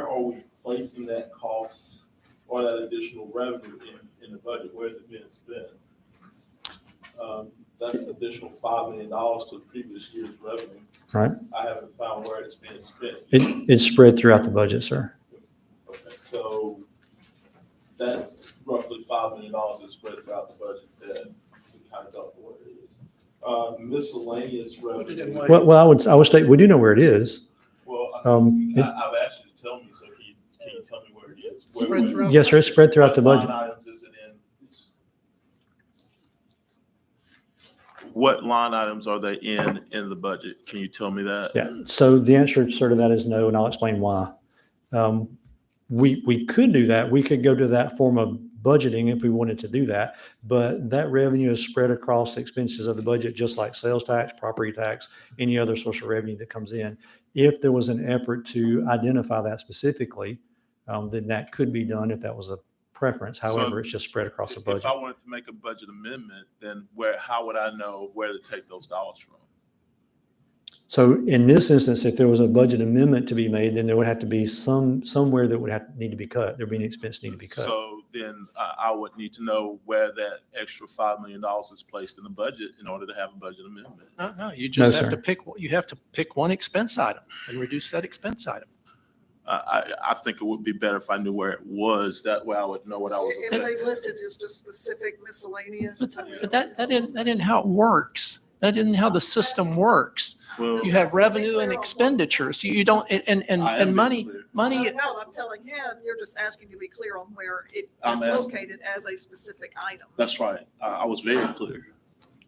Speaker 5: are we placing that cost or that additional revenue in the budget? Where's it being spent? That's additional $5 million to the previous year's revenue.
Speaker 6: Right.
Speaker 5: I haven't found where it's being spent.
Speaker 6: It's spread throughout the budget, sir.
Speaker 5: Okay, so that roughly $5 million is spread throughout the budget that we kind of don't know what it is. Miscellaneous revenue.
Speaker 6: Well, I would state, we do know where it is.
Speaker 5: Well,
Speaker 6: it-
Speaker 5: I've asked you to tell me, so can you tell me where it is?
Speaker 3: Spread throughout.
Speaker 6: Yes, sir, it's spread throughout the budget.
Speaker 5: What line items is it in?
Speaker 11: What line items are they in the budget? Can you tell me that?
Speaker 6: Yeah, so the answer sort of that is no, and I'll explain why. We could do that. We could go to that form of budgeting if we wanted to do that, but that revenue is spread across the expenses of the budget, just like sales tax, property tax, any other source of revenue that comes in. If there was an effort to identify that specifically, then that could be done if that was a preference. However, it's just spread across the budget.
Speaker 11: If I wanted to make a budget amendment, then how would I know where to take those dollars from?
Speaker 6: So in this instance, if there was a budget amendment to be made, then there would have to be somewhere that would need to be cut. There'd be an expense need to be cut.
Speaker 11: So then I would need to know where that extra $5 million is placed in the budget in order to have a budget amendment.
Speaker 3: No, you just
Speaker 6: No,
Speaker 3: have
Speaker 6: sir.
Speaker 3: to you have to pick one expense item and reduce that expense item.
Speaker 11: I think it would be better if I knew where it was. That way I would know what I was
Speaker 8: If
Speaker 11: affecting.
Speaker 8: they listed just a specific miscellaneous.
Speaker 3: But that isn't how it works. That isn't how the system works.
Speaker 11: Well,
Speaker 3: You have revenue and expenditures. You don't,
Speaker 11: I am
Speaker 3: and
Speaker 11: being
Speaker 3: money,
Speaker 11: clear.
Speaker 3: money,
Speaker 8: No, I'm telling him, you're just asking to be clear on where it
Speaker 11: I'm
Speaker 8: is
Speaker 11: asking-
Speaker 8: located as a specific item.
Speaker 11: That's right. I was very clear.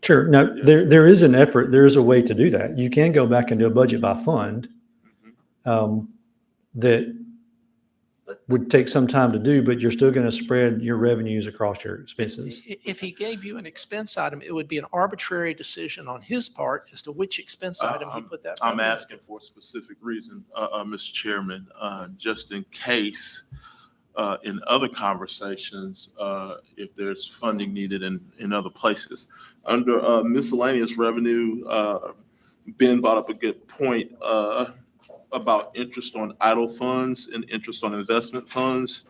Speaker 6: Sure. No, there is an effort. There is a way to do that. You can go back and do a budget by fund. That would take some time to do, but you're still going to spread your revenues across your expenses.
Speaker 3: if he gave you an expense item, it would be an arbitrary decision on his part as to which expense item he put that.
Speaker 11: I'm
Speaker 3: revenue.
Speaker 11: asking for a specific reason, Mr. Chairman, just in case in other conversations, if there's funding needed in other places. Under miscellaneous revenue, Ben brought up a good point about interest on idle funds and interest on investment funds.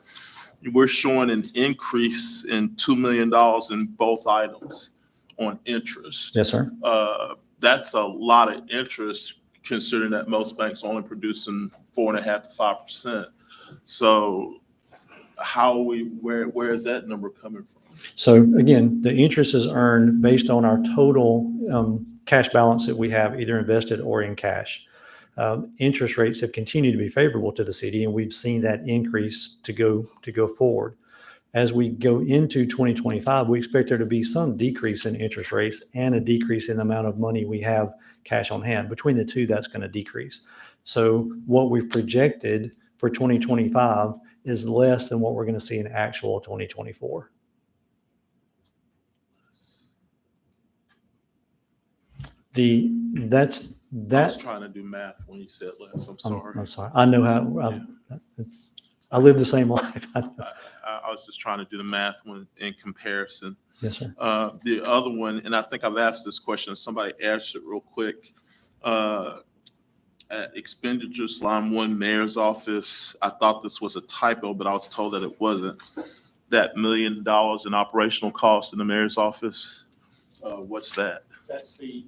Speaker 11: We're showing an increase in $2 million in both items on interest.
Speaker 6: Yes, sir.
Speaker 11: That's a lot of interest considering that most banks are only producing 4.5% to 5%. So where is that number coming from?
Speaker 6: So again, the interest is earned based on our total cash balance that we have either invested or in cash. Interest rates have continued to be favorable to the city, and we've seen that increase to go forward. As we go into 2025, we expect there to be some decrease in interest rates and a decrease in the amount of money we have cash on hand. Between the two, that's going to decrease. So what we've projected for 2025 is less than what we're going to see in actual 2024.
Speaker 11: I was
Speaker 6: That
Speaker 11: trying to do math when you said less. I'm
Speaker 6: I'm
Speaker 11: sorry.
Speaker 6: sorry. I know how, I live the same life.
Speaker 11: I was just trying to do the math in comparison.
Speaker 6: Yes, sir.
Speaker 11: The other one, and I think I've asked this question, somebody answered it real quick. At expenditures line 1, mayor's office, I thought this was a typo, but I was told that it wasn't. That $1 million in operational costs in the mayor's office, what's that?
Speaker 4: That's the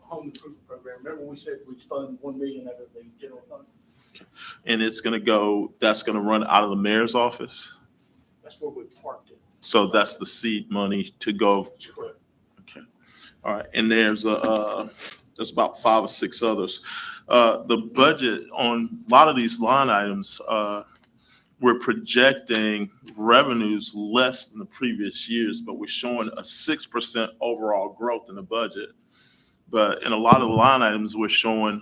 Speaker 4: home improvement program. Remember we said we'd fund 1 million out of the general fund?
Speaker 11: And that's gonna run out of the mayor's office?
Speaker 4: That's where we parked it.
Speaker 11: So that's the seed money to go.
Speaker 4: That's correct.
Speaker 11: Okay. All right. And there's about 5 or 6 others. The budget on a lot of these line items, we're projecting revenues less than the previous years, but we're showing a 6% overall growth in the budget. But in a lot of the line items, we're showing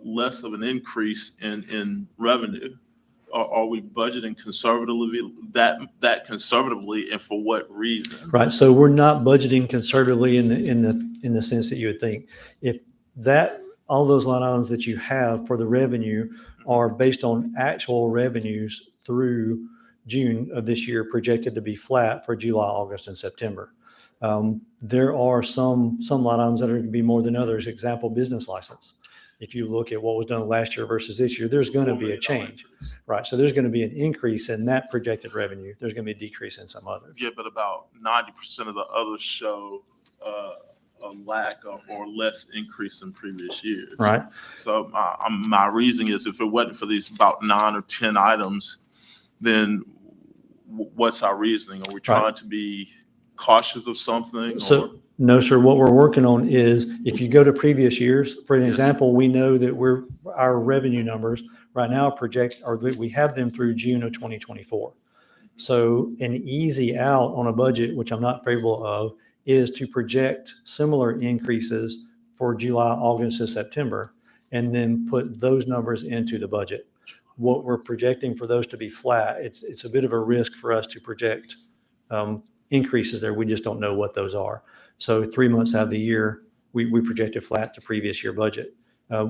Speaker 11: less of an increase in revenue. Are we budgeting conservatively, that conservatively, and for what reason?
Speaker 6: Right. So we're not budgeting conservatively in the sense that you would think. If all those line items that you have for the revenue are based on actual revenues through June of this year projected to be flat for July, August, and September. There are some line items that are going to be more than others. Example, business license. If you look at what was done last year versus this year, there's going to be a change, right? So there's going to be an increase in that projected revenue. There's going to be a decrease in some others.
Speaker 11: Yeah, but about 90% of the others show a lack of or less increase in previous years.
Speaker 6: Right.
Speaker 11: So my reasoning is if it wasn't for these about 9 or 10 items, then what's our reasoning? Are we trying to be cautious of something?
Speaker 6: So no, sir. What we're working on is if you go to previous years, for an example, we know that our revenue numbers right now we have them through June of 2024. So an easy out on a budget, which I'm not favorable of, is to project similar increases for July, August, and September, and then put those numbers into the budget. What we're projecting for those to be flat, it's a bit of a risk for us to project increases there. We just don't know what those are. So 3 months out of the year, we projected flat to previous year budget.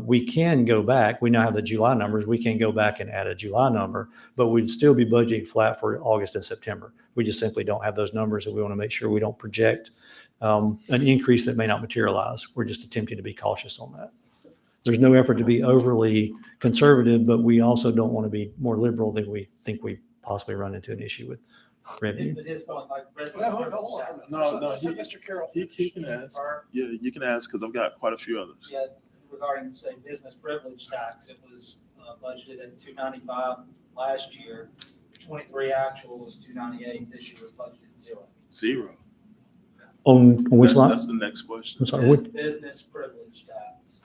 Speaker 6: We can go back. We now have the July numbers. We can go back and add a July number, but we'd still be budgeting flat for August and September. We just simply don't have those numbers, and we want to make sure we don't project an increase that may not materialize. We're just attempting to be cautious on that. There's no effort to be overly conservative, but we also don't want to be more liberal than we think we possibly run into an issue with revenue.
Speaker 7: But his point, like, residents.
Speaker 4: Well, hold on.
Speaker 11: No,
Speaker 4: So, Mr. Carroll.
Speaker 11: he can ask. Yeah, you can ask because I've got quite a few others.
Speaker 7: Yeah, regarding, say, business privilege tax, it was budgeted at 295 last year. 23 actual was 298. This year was budgeted 0.
Speaker 11: 0.
Speaker 6: On which line?
Speaker 11: That's the next question.
Speaker 6: I'm sorry. What?
Speaker 7: Business privilege tax.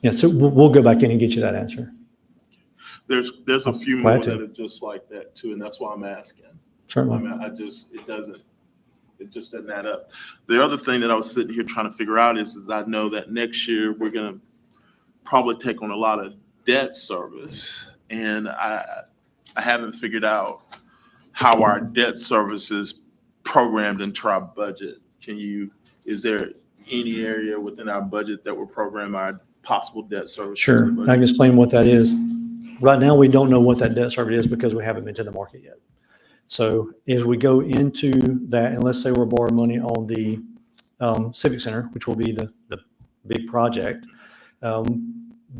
Speaker 6: Yeah, so we'll go back in and get you that answer.
Speaker 11: There's a few
Speaker 6: Glad
Speaker 11: more
Speaker 6: to.
Speaker 11: that are just like that too, and that's why I'm asking. I
Speaker 6: Certainly.
Speaker 11: mean, it just doesn't add up. The other thing that I was sitting here trying to figure out is I know that next year we're going to probably take on a lot of debt service, and I haven't figured out how our debt service is programmed into our budget. Is there any area within our budget that will program our possible debt service?
Speaker 6: Sure. I can explain what that is. Right now, we don't know what that debt service is because we haven't been to the market yet. So as we go into that, and let's say we're borrowing money on the Civic Center, which will be the big project,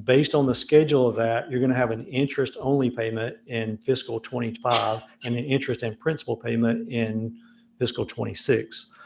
Speaker 6: based on the schedule of that, you're going to have an interest-only payment in fiscal 25 and an interest and principal payment in fiscal 26.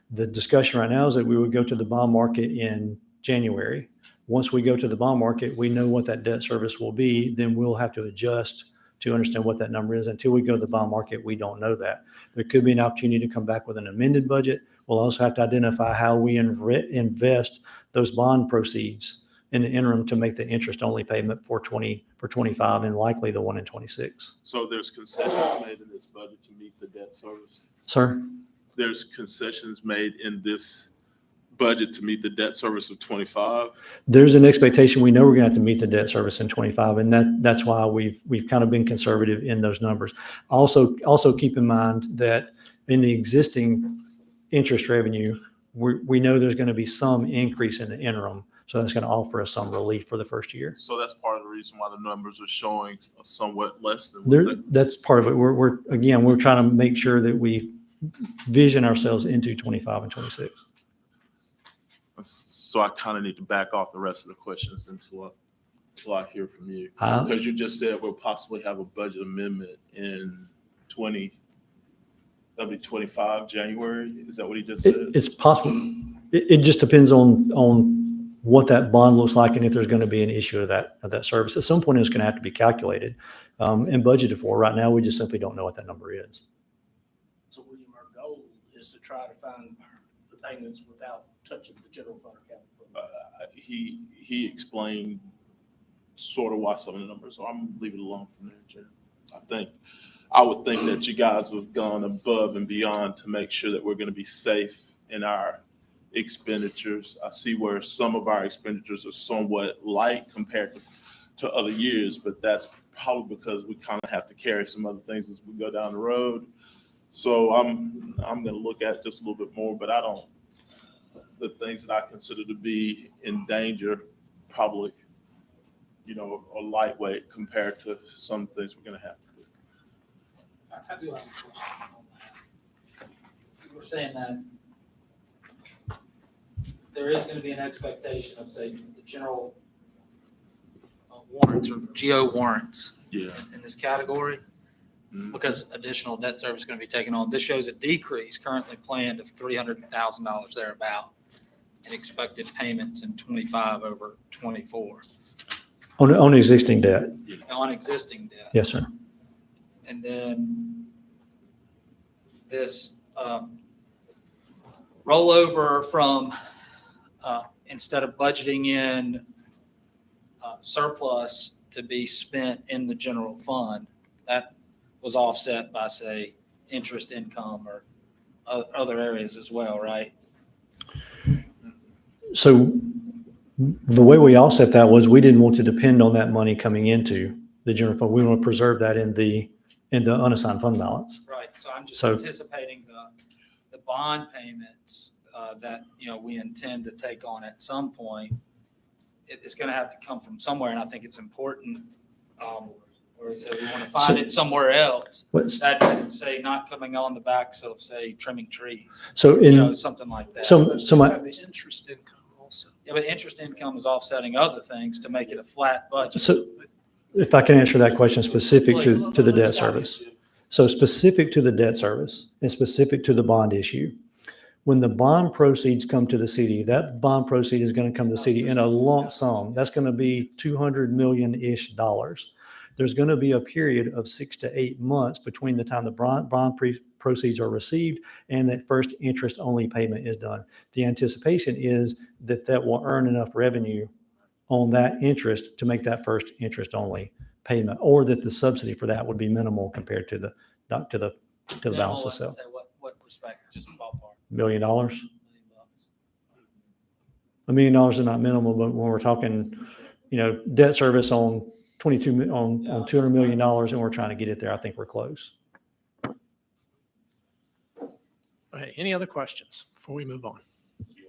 Speaker 6: The discussion right now is that we would go to the bond market in January. Once we go to the bond market, we know what that debt service will be. Then we'll have to adjust to understand what that number is. Until we go to the bond market, we don't know that. There could be an opportunity to come back with an amended budget. We'll also have to identify how we invest those bond proceeds in the interim to make the interest-only payment for 25 and likely the one in 26.
Speaker 11: So there's concessions made in this budget to meet the debt service?
Speaker 6: Sir?
Speaker 11: There's concessions made in this budget to meet the debt service of 25?
Speaker 6: There's an expectation. We know we're going to have to meet the debt service in 25, and that's why we've kind of been conservative in those numbers. Also keep in mind that in the existing interest revenue, we know there's going to be some increase in the interim, so that's going to offer us some relief for the first year.
Speaker 11: So that's part of the reason why the numbers are showing somewhat less than
Speaker 6: That's part of it. We're trying to make sure that we vision ourselves into 25 and 26.
Speaker 11: So I kind of need to back off the rest of the questions until I hear from you.
Speaker 6: Uh,
Speaker 11: Because you just said we'll possibly have a budget amendment in 25 January. Is that what he just said?
Speaker 6: It's possible. It just depends on what that bond looks like and if there's going to be an issue of that service. At some point, it's going to have to be calculated and budgeted for. Right now, we just simply don't know what that number is.
Speaker 4: So William, our goal is to try to find the payments without touching the general fund or capital fund.
Speaker 11: He explained sort of why some of the numbers, so I'm leaving it alone from there, Jim. I would think that you guys have gone above and beyond to make sure that we're going to be safe in our expenditures. I see where some of our expenditures are somewhat light compared to other years, but that's probably because we kind of have to carry some other things as we go down the road. So I'm going to look at it just a little bit more, but the things that I consider to be in danger probably, are lightweight compared to some things we're going to have to do.
Speaker 7: I do have a question on that. We're saying that there is gonna be an expectation of, say, the general warrants or GO warrants
Speaker 11: Yeah.
Speaker 7: in this category,
Speaker 11: Mhm.
Speaker 7: because additional debt service is gonna be taken on. This shows a decrease currently planned of $300,000 thereabout in expected payments in 25 over 24
Speaker 6: On existing debt.
Speaker 7: on existing debt.
Speaker 6: Yes, sir.
Speaker 7: And then this rollover from, instead of budgeting in surplus to be spent in the general fund, that was offset by, say, interest income or other areas as well, right?
Speaker 6: So the way we offset that was we didn't want to depend on that money coming into the general fund. We want to preserve that in the unassigned fund balance.
Speaker 7: Right, so I'm just
Speaker 6: So-
Speaker 7: anticipating the bond payments that, we intend to take on at some point. It's gonna have to come from somewhere, and I think it's important, where we say we wanna find it somewhere else.
Speaker 6: What's-
Speaker 7: That is, say, not coming on the backs of, say, trimming trees,
Speaker 6: So in,
Speaker 7: something like that.
Speaker 6: so my,
Speaker 3: Have the interest income also.
Speaker 7: Yeah, but interest income is offsetting other things to make it a flat budget.
Speaker 6: so if I can answer that question specific to the debt service. So specific to the debt service and specific to the bond issue, when the bond proceeds come to the city, that bond proceed is going to come to the city in a lump sum. That's going to be $200 million-ish dollars. There's going to be a period of 6 to 8 months between the time the bond proceeds are received and that first interest-only payment is done. The anticipation is that that will earn enough revenue on that interest to make that first interest-only payment, or that the subsidy for that would be minimal compared to the balance
Speaker 7: Minimal,
Speaker 6: itself.
Speaker 7: say, what respect, just ballpark?
Speaker 6: $1 million. $1
Speaker 7: $1 million.
Speaker 6: million is not minimal, but when we're talking, debt service on on $200 million and we're trying to get it there, I think we're close.
Speaker 3: Okay, any other questions before we move on?
Speaker 5: Yeah.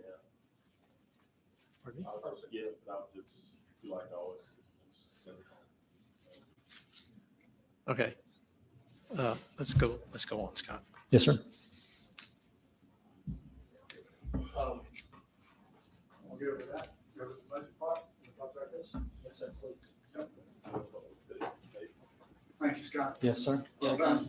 Speaker 3: Pardon me?
Speaker 5: Yeah, but I would just feel like I always send it
Speaker 3: Okay. Let's go on, Scott.
Speaker 6: Yes, sir.
Speaker 1: I'll get over that. Go to the budget part. We'll talk about this.
Speaker 7: Yes, sir, please.
Speaker 1: Yep. Thank you, Scott.
Speaker 6: Yes, sir.
Speaker 1: Well done.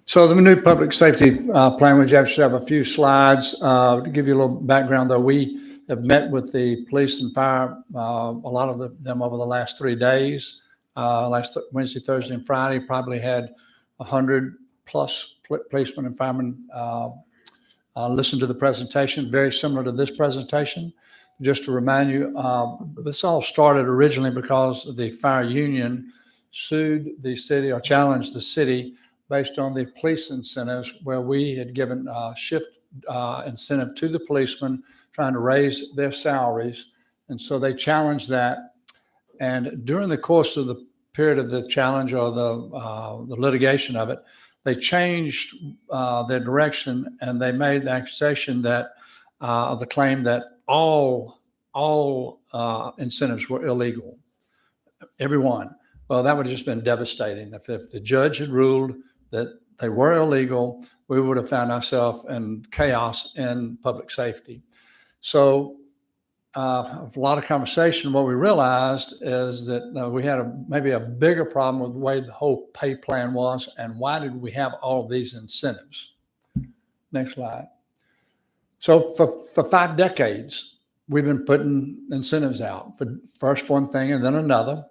Speaker 10: So the new public safety plan, we actually have a few slides. To give you a little background, though, we have met with the police and fire, a lot of them over the last 3 days. Last Wednesday, Thursday, and Friday, probably had 100 plus policemen and firemen listen to the presentation, very similar to this presentation. Just to remind you, this all started originally because the fire union sued the city or challenged the city based on the police incentives, where we had given shift incentive to the policemen, trying to raise their salaries. And so they challenged that. And during the course of the period of the challenge or the litigation of it, they changed their direction, and they made the accusation that the claim that all incentives were illegal, every one. Well, that would have just been devastating. If the judge had ruled that they were illegal, we would have found ourselves in chaos in public safety. So a lot of conversation, what we realized is that we had maybe a bigger problem with the way the whole pay plan was, and why did we have all of these incentives? Next slide. So for 5 decades, we've been putting incentives out, for first one thing and then another.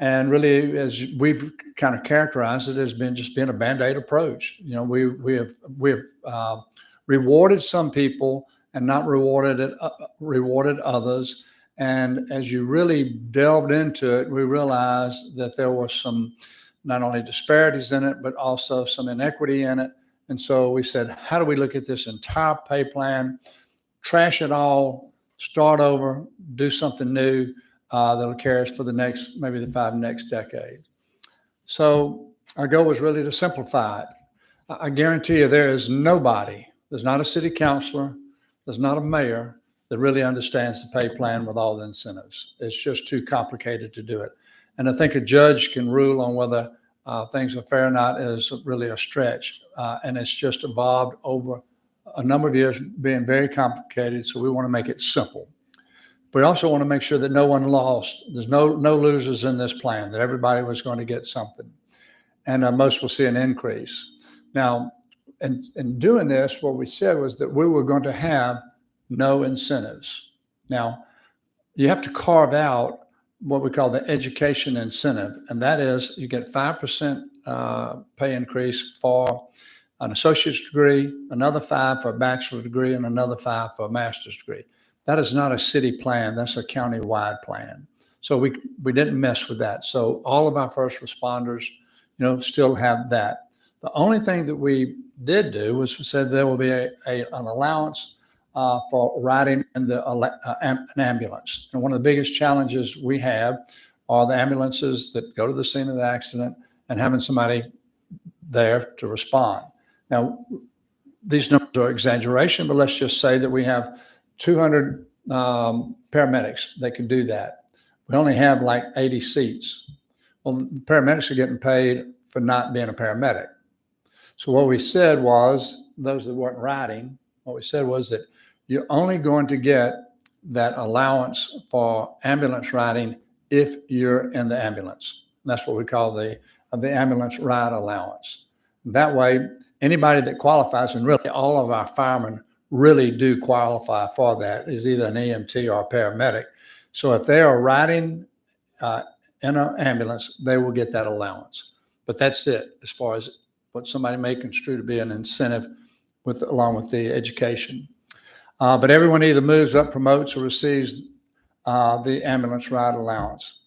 Speaker 10: And really, as we've kind of characterized it, as been a Band-Aid approach. We have rewarded some people and not rewarded others. And as you really delved into it, we realized that there were some not only disparities in it, but also some inequity in it. And so we said, how do we look at this entire pay plan, trash it all, start over, do something new that'll carry us for maybe the 5 next decade. So our goal was really to simplify it. I guarantee you there's not a city councilor, there's not a mayor that really understands the pay plan with all the incentives. It's just too complicated to do it. And I think a judge can rule on whether things are fair or not is really a stretch. And it's just evolved over a number of years, being very complicated. So we want to make it simple. We also want to make sure that no one lost. There's no losers in this plan, that everybody was going to get something. And most will see an increase. Now, in doing this, what we said was that we were going to have no incentives. Now, you have to carve out what we call the education incentive, and that is you get 5% pay increase for an associate's degree, another 5 for a bachelor's degree, and another 5 for a master's degree. That is not a city plan. That's a county-wide plan. So we didn't mess with that. So all of our first responders, still have that. The only thing that we did do was we said there will be an allowance for riding in an ambulance. And one of the biggest challenges we have are the ambulances that go to the scene of the accident and having somebody there to respond. Now, these numbers are exaggeration, but let's just say that we have 200 paramedics that can do that. We only have like 80 seats. Well, paramedics are getting paid for not being a paramedic. So what we said was, those that weren't riding, what we said was that you're only going to get that allowance for ambulance riding if you're in the ambulance. And that's what we call the ambulance ride allowance. That way, anybody that qualifies, and really all of our firemen really do qualify for that, is either an EMT or a paramedic. So if they are riding in an ambulance, they will get that allowance. But that's it, as far as what somebody may construe to be an incentive along with the education. But everyone either moves up, promotes, or receives the ambulance ride allowance.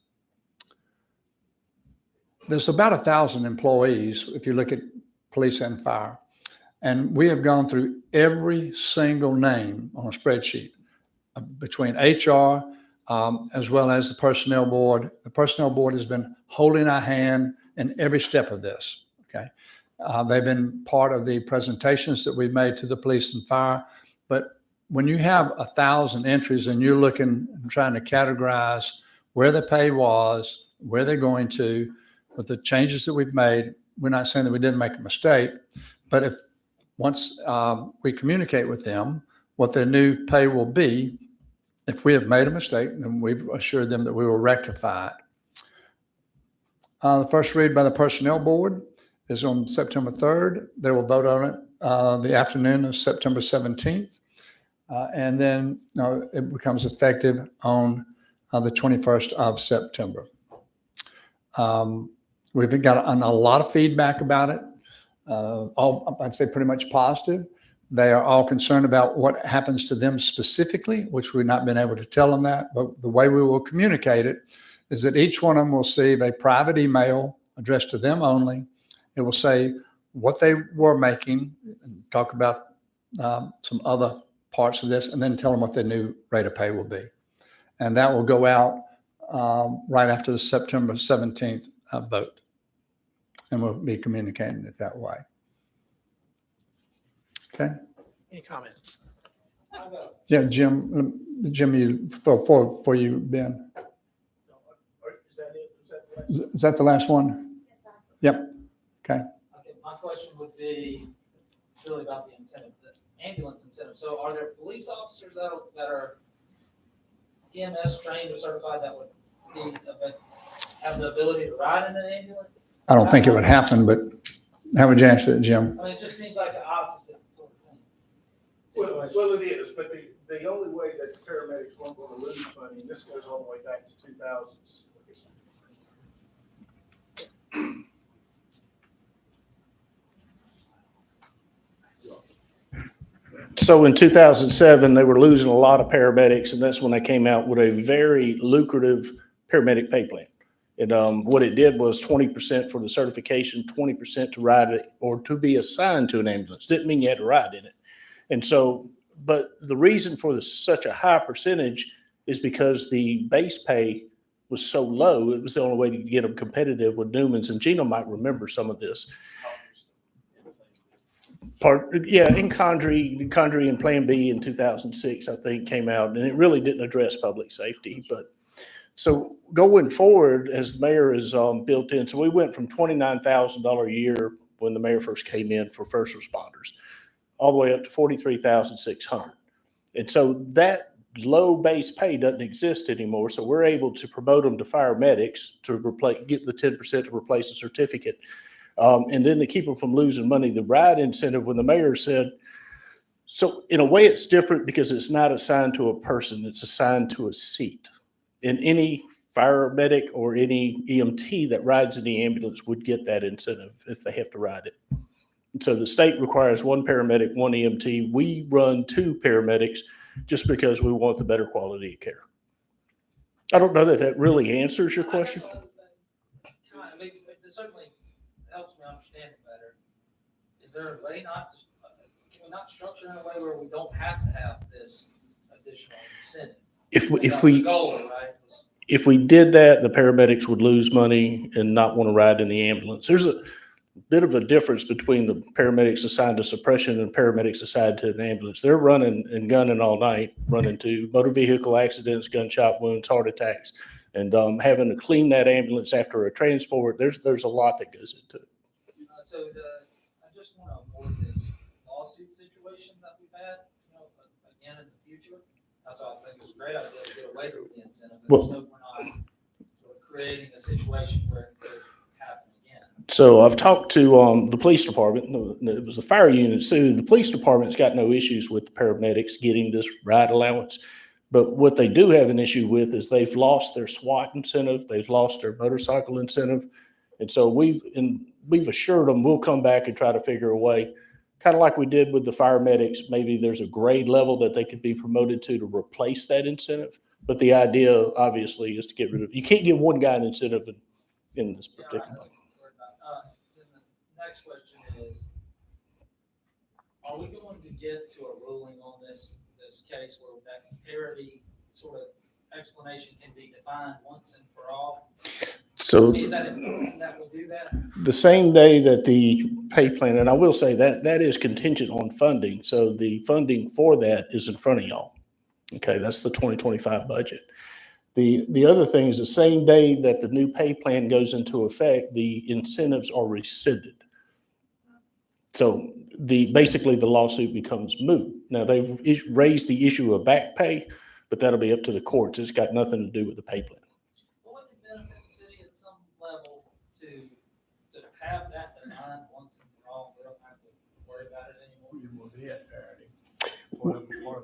Speaker 10: There's about 1,000 employees, if you look at police and fire. And we have gone through every single name on a spreadsheet between HR as well as the personnel board. The personnel board has been holding our hand in every step of this, okay? They've been part of the presentations that we've made to the police and fire. But when you have 1,000 entries and you're looking and trying to categorize where the pay was, where they're going to, with the changes that we've made, we're not saying that we didn't make a mistake, but if once we communicate with them what their new pay will be, if we have made a mistake, then we've assured them that we will rectify it. The first read by the personnel board is on September 3rd. They will vote on it the afternoon of September 17th. And then it becomes effective on the 21st of September. We've got a lot of feedback about it. All, I'd say, pretty much positive. They are all concerned about what happens to them specifically, which we've not been able to tell them that. But the way we will communicate it is that each one of them will receive a private email addressed to them only. It will say what they were making, and talk about some other parts of this, and then tell them what their new rate of pay will be. And that will go out right after the September 17th vote. And we'll be communicating it that way. Okay.
Speaker 3: Any comments?
Speaker 10: Yeah, Jim, you for you, Ben.
Speaker 7: Is that it?
Speaker 10: Is that the last one?
Speaker 8: Yes, sir.
Speaker 10: Yep. Okay.
Speaker 7: Okay, my question would be really about the incentive, the ambulance incentive. So are there police officers that are EMS trained or certified that would have the ability to ride in an ambulance?
Speaker 10: I don't think it would happen, but how would you answer that, Jim?
Speaker 7: I mean, it just seems like the opposite sort of thing.
Speaker 4: Well, it is, but the only way that paramedics weren't going to lose money, and this goes all the way back to 2000s. So in 2007, they were losing a lot of paramedics, and that's when they came out with a very lucrative paramedic pay plan. And what it did was 20% for the certification, 20% to ride it or to be assigned to an ambulance. Didn't mean you had to ride in it. And so, but the reason for such a high percentage is because the base pay was so low. It was the only way to get them competitive with Newman's, and Gino might remember some of this. In Condrey and Plan B in 2006, I think, came out, and it really didn't address public safety. But
Speaker 12: So going forward, as the mayor is built in, so we went from $29,000 a year when the mayor first came in for first responders, all the way up to $43,600. And so that low base pay doesn't exist anymore. So we're able to promote them to fire medics to get the 10% to replace a certificate. And then to keep them from losing money, the ride incentive, when the mayor said, so in a way it's different because it's not assigned to a person, it's assigned to a seat. And any fire medic or any EMT that rides in the ambulance would get that incentive if they have to ride it. And so the state requires one paramedic, one EMT. We run two paramedics just because we want the better quality of care. I don't know that that really answers your question.
Speaker 7: I mean, it certainly helps me understand it better. Is there a way can we not structure in a way where we don't have to have this additional incentive?
Speaker 12: If
Speaker 7: The
Speaker 12: we
Speaker 7: goal, right?
Speaker 12: if we did that, the paramedics would lose money and not want to ride in the ambulance. There's a bit of a difference between the paramedics assigned to suppression and paramedics assigned to an ambulance. They're running and gunning all night, running to motor vehicle accidents, gunshot wounds, heart attacks, and having to clean that ambulance after a transport. There's a lot that goes into it.
Speaker 7: I just want to avoid this lawsuit situation that we've had, again in the future. That's why I think it was a great idea to get away from the incentive.
Speaker 12: Well-
Speaker 7: So we're not sort of creating a situation where it could happen again.
Speaker 12: So I've talked to the police department. It was the fire unit sued. The police department's got no issues with the paramedics getting this ride allowance. But what they do have an issue with is they've lost their SWAT incentive. They've lost their motorcycle incentive. And so we've assured them we'll come back and try to figure a way, kind of like we did with the fire medics. Maybe there's a grade level that they could be promoted to replace that incentive. But the idea obviously is to get rid of, you can't give one guy an incentive in this particular.
Speaker 7: Then the next question is, are we going to get to a ruling on this case where that parity sort of explanation can be defined once and for all?
Speaker 12: So
Speaker 7: Is that important that we do that?
Speaker 12: the same day that the pay plan, and I will say that is contingent on funding. So the funding for that is in front of y'all. Okay, that's the 2025 budget. The other thing is the same day that the new pay plan goes into effect, the incentives are rescinded. So basically the lawsuit becomes moot. Now they've raised the issue of back pay, but that'll be up to the courts. It's got nothing to do with the pay plan.
Speaker 7: Well, wouldn't it benefit the city at some level to have that defined once and for all? We don't have to worry about it anymore.
Speaker 1: You will be at parity.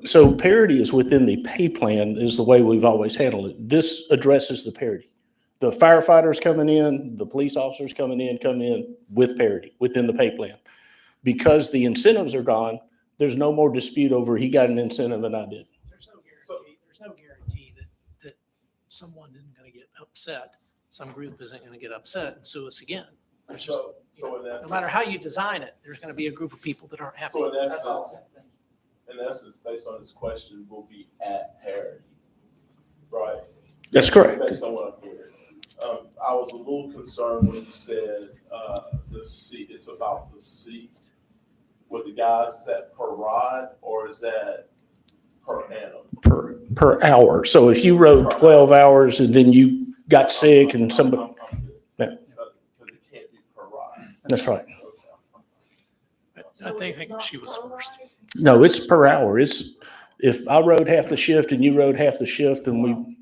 Speaker 12: So parity is within the pay plan is the way we've always handled it. This addresses the parity. The firefighters coming in, the police officers come in with parity within the pay plan. Because the incentives are gone, there's no more dispute over he got an incentive and I did.
Speaker 3: There's no guarantee that someone isn't going to get upset. Some group isn't going to get upset and sue us again. There's just, no matter how you design it, there's going to be a group of people that aren't happy.
Speaker 5: So in
Speaker 7: That's all.
Speaker 5: essence, based on this question, we'll be at parity, right?
Speaker 12: That's correct.
Speaker 5: Based on what I'm hearing. I was a little concerned when you said, the seat, it's about the seat. With the guys, is that per ride or is that per annum?
Speaker 12: Per hour. So if you rode 12 hours and then you got sick and somebody,
Speaker 5: I'm good.
Speaker 12: Yeah.
Speaker 5: Because it can't be per ride.
Speaker 12: that's right.
Speaker 3: I think she was first.
Speaker 12: No, it's per hour. It's, if I rode half the shift and you rode half the shift and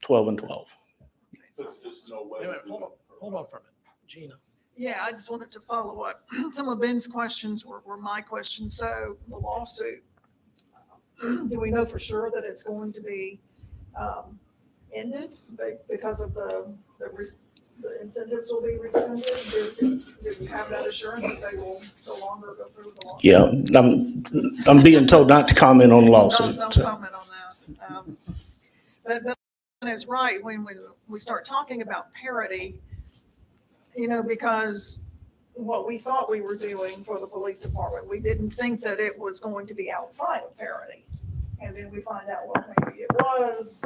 Speaker 12: 12 and 12.
Speaker 5: There's just no way.
Speaker 3: Wait a minute,
Speaker 5: to do it.
Speaker 3: hold on for a minute. Gina.
Speaker 8: Yeah, I just wanted to follow up. Some of Ben's questions were my questions. So the lawsuit, do we know for sure that it's going to be ended because of the incentives will be rescinded? Do we have that assurance that they will no longer go through the lawsuit?
Speaker 12: Yeah, I'm being told not to comment on the lawsuit.
Speaker 8: Don't
Speaker 12: so.
Speaker 8: comment on that. But it's right, when we start talking about parity, because what we thought we were doing for the police department, we didn't think that it was going to be outside of parity. And then we find out, well, maybe it was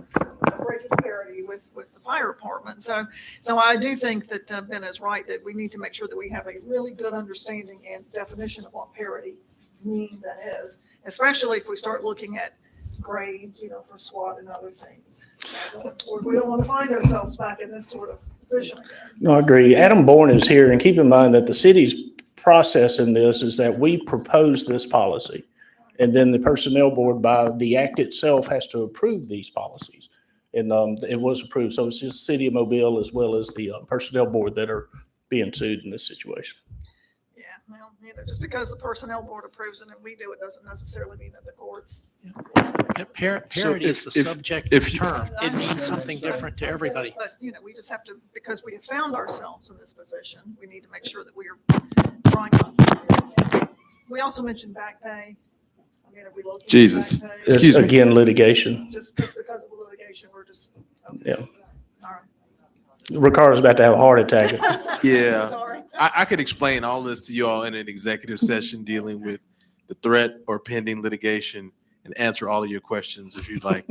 Speaker 8: breaking parity with the fire department. So I do think that Ben is right, that we need to make sure that we have a really good understanding and definition of what parity means and is, especially if we start looking at grades, for SWAT and other things. We don't want to find ourselves back in this sort of position again.
Speaker 12: No, I agree. Adam Bourne is here, and keep in mind that the city's process in this is that we propose this policy. And then the personnel board by the act itself has to approve these policies. And it was approved. So it's just the city of Mobile as well as the personnel board that are being sued in this situation.
Speaker 8: Yeah, well, just because the personnel board approves it and we do it doesn't necessarily mean that the courts.
Speaker 3: Parity is a subjective term. It means something different to everybody.
Speaker 8: But, we just have to, because we have found ourselves in this position, we need to make sure that we are trying to. We also mentioned back pay. Are we looking at
Speaker 13: Jesus.
Speaker 8: back pay?
Speaker 12: It's,
Speaker 13: Excuse me.
Speaker 12: again, litigation.
Speaker 8: Just because of the litigation, we're just. Okay.
Speaker 12: Yeah.
Speaker 8: All right.
Speaker 12: Ricardo's about to have a heart attack.
Speaker 13: Yeah.
Speaker 8: Sorry.
Speaker 13: I could explain all this to you all in an executive session dealing with the threat or pending litigation and answer all of your questions if you'd like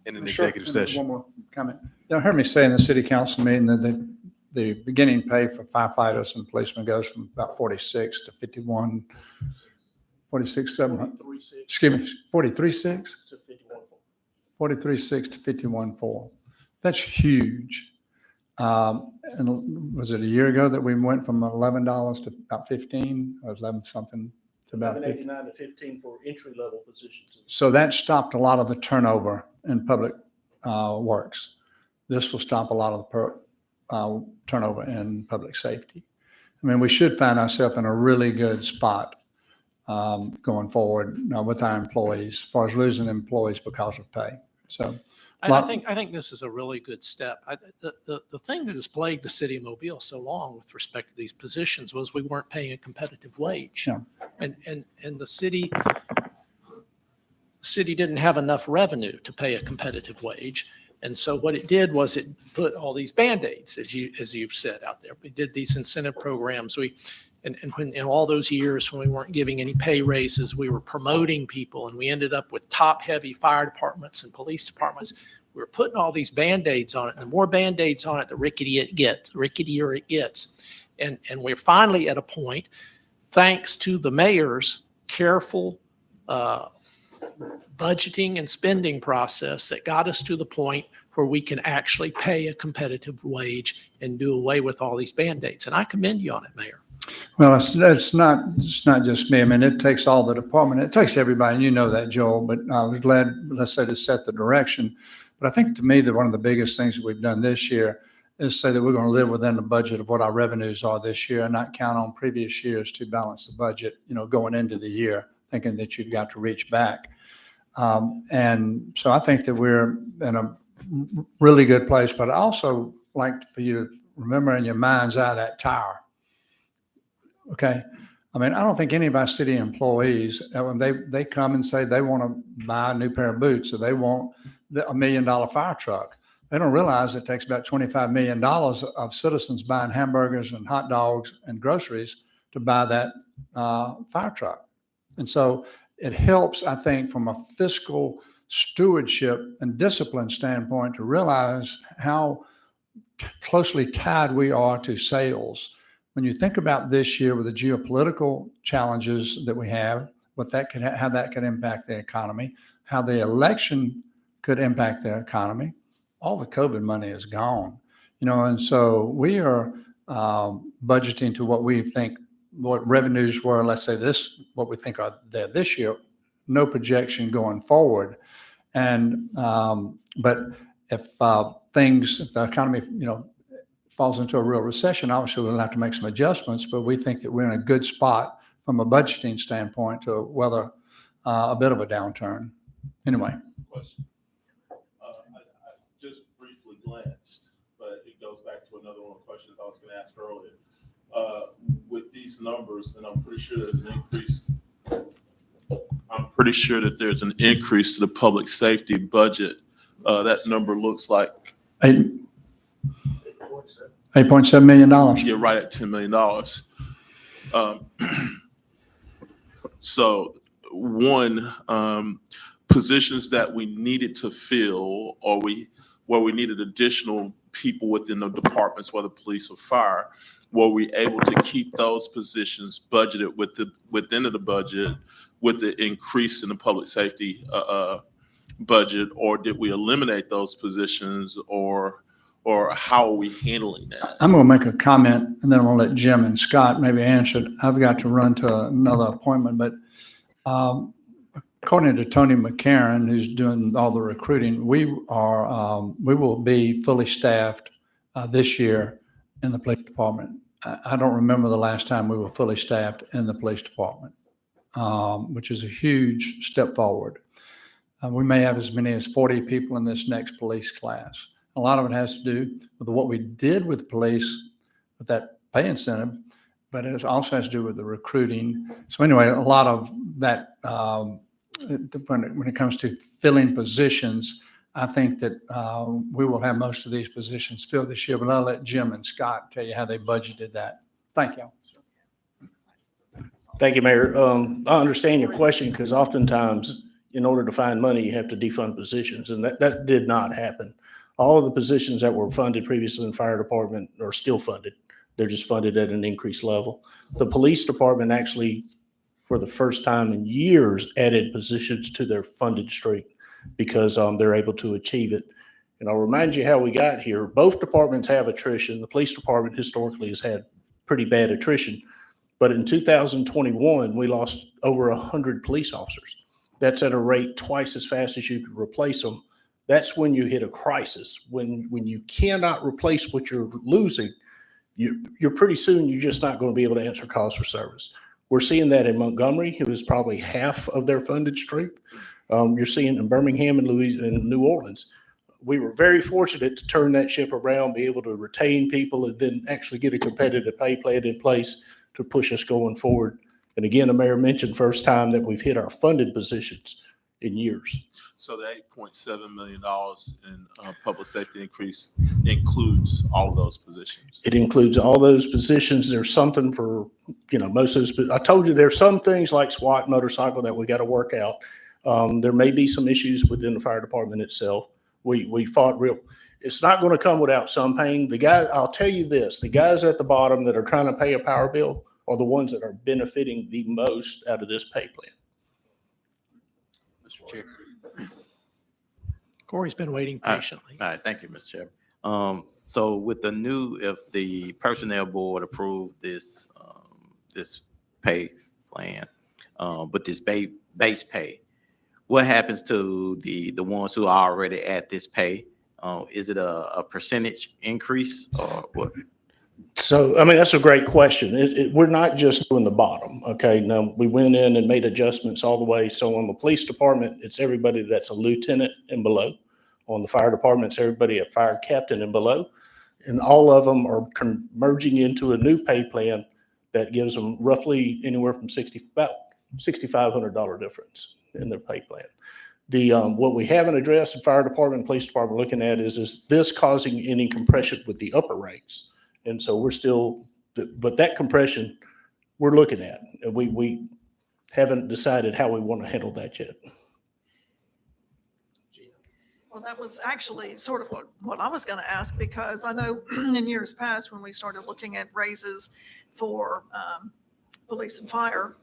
Speaker 13: in an executive session.
Speaker 10: One more comment. You heard me say in the city council meeting that the beginning pay for firefighters and policemen goes from about 46 to 51, 46,700. Excuse me, 43.6? 43.6 to 51.4. That's huge. And was it a year ago that we went from $11 to about 15 or 11 something to about 15?
Speaker 12: 11.89 to 15 for entry level positions.
Speaker 10: So that stopped a lot of the turnover in public works. This will stop a lot of the turnover in public safety. I mean, we should find ourselves in a really good spot going forward with our employees, as far as losing employees because of pay. So
Speaker 3: I think this is a really good step. The thing that has plagued the city of Mobile so long with respect to these positions was we weren't paying a competitive wage.
Speaker 10: Yeah.
Speaker 3: And the city didn't have enough revenue to pay a competitive wage. And so what it did was it put all these Band-Aids, as you've said out there. We did these incentive programs. And when in all those years when we weren't giving any pay raises, we were promoting people, and we ended up with top-heavy fire departments and police departments. We were putting all these Band-Aids on it. And the more Band-Aids on it, the ricketier it gets. And we're finally at a point, thanks to the mayor's careful budgeting and spending process, that got us to the point where we can actually pay a competitive wage and do away with all these Band-Aids. And I commend you on it, Mayor.
Speaker 10: Well, it's not just me. I mean, it takes all the department. It takes everybody, and you know that, Joel. But I was glad, let's say, to set the direction. But I think to me that one of the biggest things that we've done this year is say that we're going to live within the budget of what our revenues are this year and not count on previous years to balance the budget, going into the year, thinking that you've got to reach back. And so I think that we're in a really good place. But I also like for you to remember in your mind's eye that tower. Okay. I mean, I don't think any of our city employees, when they come and say they want to buy a new pair of boots or they want a $1 million fire truck, they don't realize it takes about $25 million of citizens buying hamburgers and hot dogs and groceries to buy that fire truck. And so it helps, I think, from a fiscal stewardship and discipline standpoint to realize how closely tied we are to sales. When you think about this year with the geopolitical challenges that we have, how that could impact the economy, how the election could impact the economy, all the COVID money is gone, and so we are budgeting to what we think, what revenues were, let's say what we think are there this year, no projection going forward. And, but if the economy, falls into a real recession, obviously we'll have to make some adjustments, but we think that we're in a good spot from a budgeting standpoint to weather a bit of a downturn. Anyway.
Speaker 11: Question. I just briefly glanced, but it goes back to another one of the questions I was going to ask earlier. With these numbers, and I'm pretty sure there's an increase to the public safety budget. That number looks like
Speaker 10: $8.7 million.
Speaker 11: you're right at $10 million. So one, positions that we needed to fill where we needed additional people within the departments, whether police or fire, were we able to keep those positions budgeted within the budget with the increase in the public safety budget, or did we eliminate those positions, or how are we handling that?
Speaker 10: I'm going to make a comment and then I'm going to let Jim and Scott maybe answer it. I've got to run to another appointment, but according to Tony McCarron, who's doing all the recruiting, we will be fully staffed this year in the police department. I don't remember the last time we were fully staffed in the police department, which is a huge step forward. We may have as many as 40 people in this next police class. A lot of it has to do with what we did with police with that pay incentive, but it also has to do with the recruiting. So anyway, a lot of that, when it comes to filling positions, I think that we will have most of these positions filled this year, but I'll let Jim and Scott tell you how they budgeted that. Thank you.
Speaker 12: Thank you, Mayor. I understand your question because oftentimes in order to find money, you have to defund positions, and that did not happen. All of the positions that were funded previously in the fire department are still funded. They're just funded at an increased level. The police department actually, for the first time in years, added positions to their funded stream because they're able to achieve it. And I'll remind you how we got here. Both departments have attrition. The police department historically has had pretty bad attrition. But in 2021, we lost over 100 police officers. That's at a rate twice as fast as you could replace them. That's when you hit a crisis. When you cannot replace what you're losing, you're pretty soon, you're just not going to be able to answer calls for service. We're seeing that in Montgomery, who is probably half of their funded strength. You're seeing in Birmingham and Louisiana and New Orleans. We were very fortunate to turn that ship around, be able to retain people, and then actually get a competitive pay plan in place to push us going forward. And again, the mayor mentioned first time that we've hit our funded positions in years.
Speaker 11: So the $8.7 million in public safety increase includes all of those positions?
Speaker 12: It includes all those positions. There's something for, most of those. I told you there's some things like SWAT motorcycle that we got to work out. There may be some issues within the fire department itself. We fought real. It's not going to come without some pain. I'll tell you this, the guys at the bottom that are trying to pay a power bill are the ones that are benefiting the most out of this pay plan.
Speaker 13: Mr. Chair.
Speaker 3: Corey's been waiting patiently.
Speaker 14: All right, thank you, Mr. Chairman. So with the if the personnel board approved this, this pay plan, but this base pay, what happens to the ones who are already at this pay? Is it a percentage increase or what?
Speaker 12: So, that's a great question. We're not just doing the bottom. Okay. Now we went in and made adjustments all the way. So on the police department, it's everybody that's a lieutenant and below. On the fire department, it's everybody at fire captain and below. And all of them are merging into a new pay plan that gives them roughly anywhere from about $6,500 difference in their pay plan. What we haven't addressed in fire department and police department looking at is this causing any compression with the upper ranks? And so we're still, but that compression we're looking at, and we haven't decided how we want to handle that yet.
Speaker 8: Well, that was actually sort of what I was going to ask, because I know in years past when we started looking at raises for police and fire,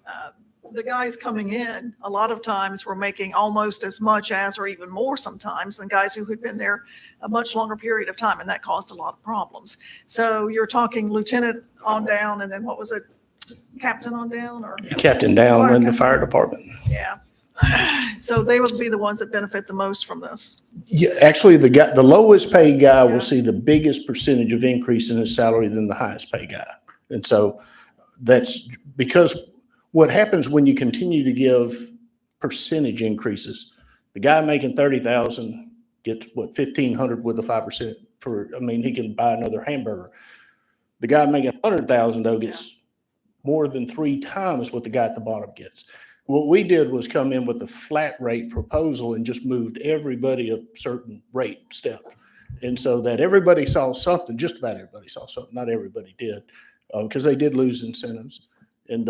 Speaker 8: the guys coming in, a lot of times were making almost as much as, or even more sometimes, than guys who had been there a much longer period of time, and that caused a lot of problems. So you're talking lieutenant on down, and then what was it, captain on down, or?
Speaker 12: Captain down in the fire department.
Speaker 8: Yeah. So they would be the ones that benefit the most from this.
Speaker 12: Yeah, actually, the lowest paid guy will see the biggest percentage of increase in his salary than the highest paid guy. And so that's because what happens when you continue to give percentage increases, the guy making 30,000 gets what, 1,500 with a 5% he can buy another hamburger. The guy making 100,000 though gets more than 3 times what the guy at the bottom gets. What we did was come in with a flat rate proposal and just moved everybody a certain rate step. And so that everybody saw something, just about everybody saw something, not everybody did, because they did lose incentives. And,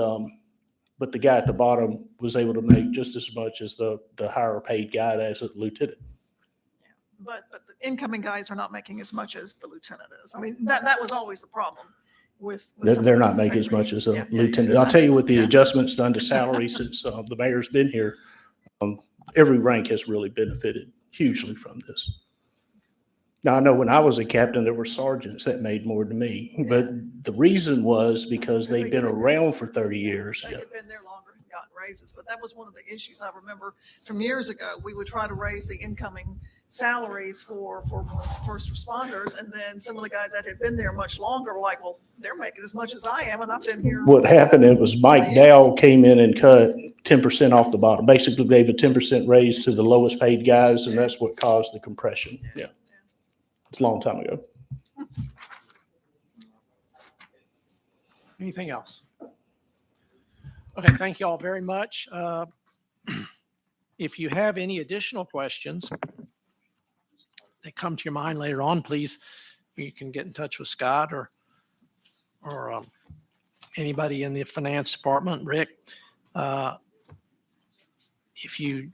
Speaker 12: but the guy at the bottom was able to make just as much as the higher paid guy as a lieutenant.
Speaker 8: Yeah. But the incoming guys are not making as much as the lieutenant is. That was always the problem. with.
Speaker 12: They're not making as much as a
Speaker 8: Yeah.
Speaker 12: lieutenant. I'll tell you, with the adjustments done to salary since the mayor's been here, every rank has really benefited hugely from this. Now, I know when I was a captain, there were sergeants that made more than me, but the reason was because they'd been around for 30 years.
Speaker 8: They had been there longer and gotten raises, but that was one of the issues I remember from years ago. We would try to raise the incoming salaries for first responders, and then some of the guys that had been there much longer were like, well, they're making as much as I am, and I've been here.
Speaker 12: What happened, it was Mike Dow came in and cut 10% off the bottom, basically gave a 10% raise to the lowest paid guys, and that's what caused the compression. Yeah. It's a long time ago.
Speaker 3: Anything else? Okay, thank you all very much. If you have any additional questions that come to your mind later on, please, you can get in touch with Scott or anybody in the finance department, Rick. If you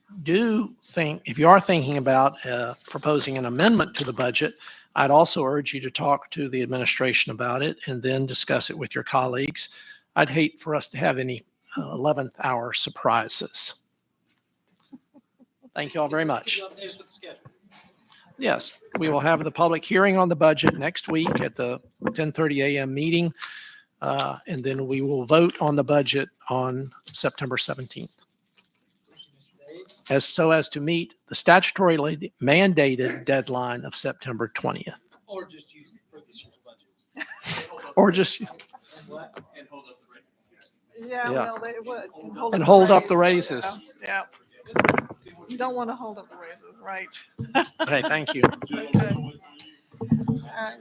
Speaker 3: are thinking about proposing an amendment to the budget, I'd also urge you to talk to the administration about it and then discuss it with your colleagues. I'd hate for us to have any 11th hour surprises. Thank you all very much. Yes, we will have the public hearing on the budget next week at the 10:30 a.m. meeting. And then we will vote on the budget on September 17th. As to meet the statutorily mandated deadline of September 20th.
Speaker 7: Or just use it for this year's budget.
Speaker 3: Or just,
Speaker 7: And what? And hold up the rate.
Speaker 8: Yeah,
Speaker 3: Yeah.
Speaker 8: well, they would.
Speaker 3: and hold up the raises.
Speaker 8: Yeah. You don't want to hold up the raises, right?
Speaker 3: Okay, thank you.
Speaker 8: Okay. All right.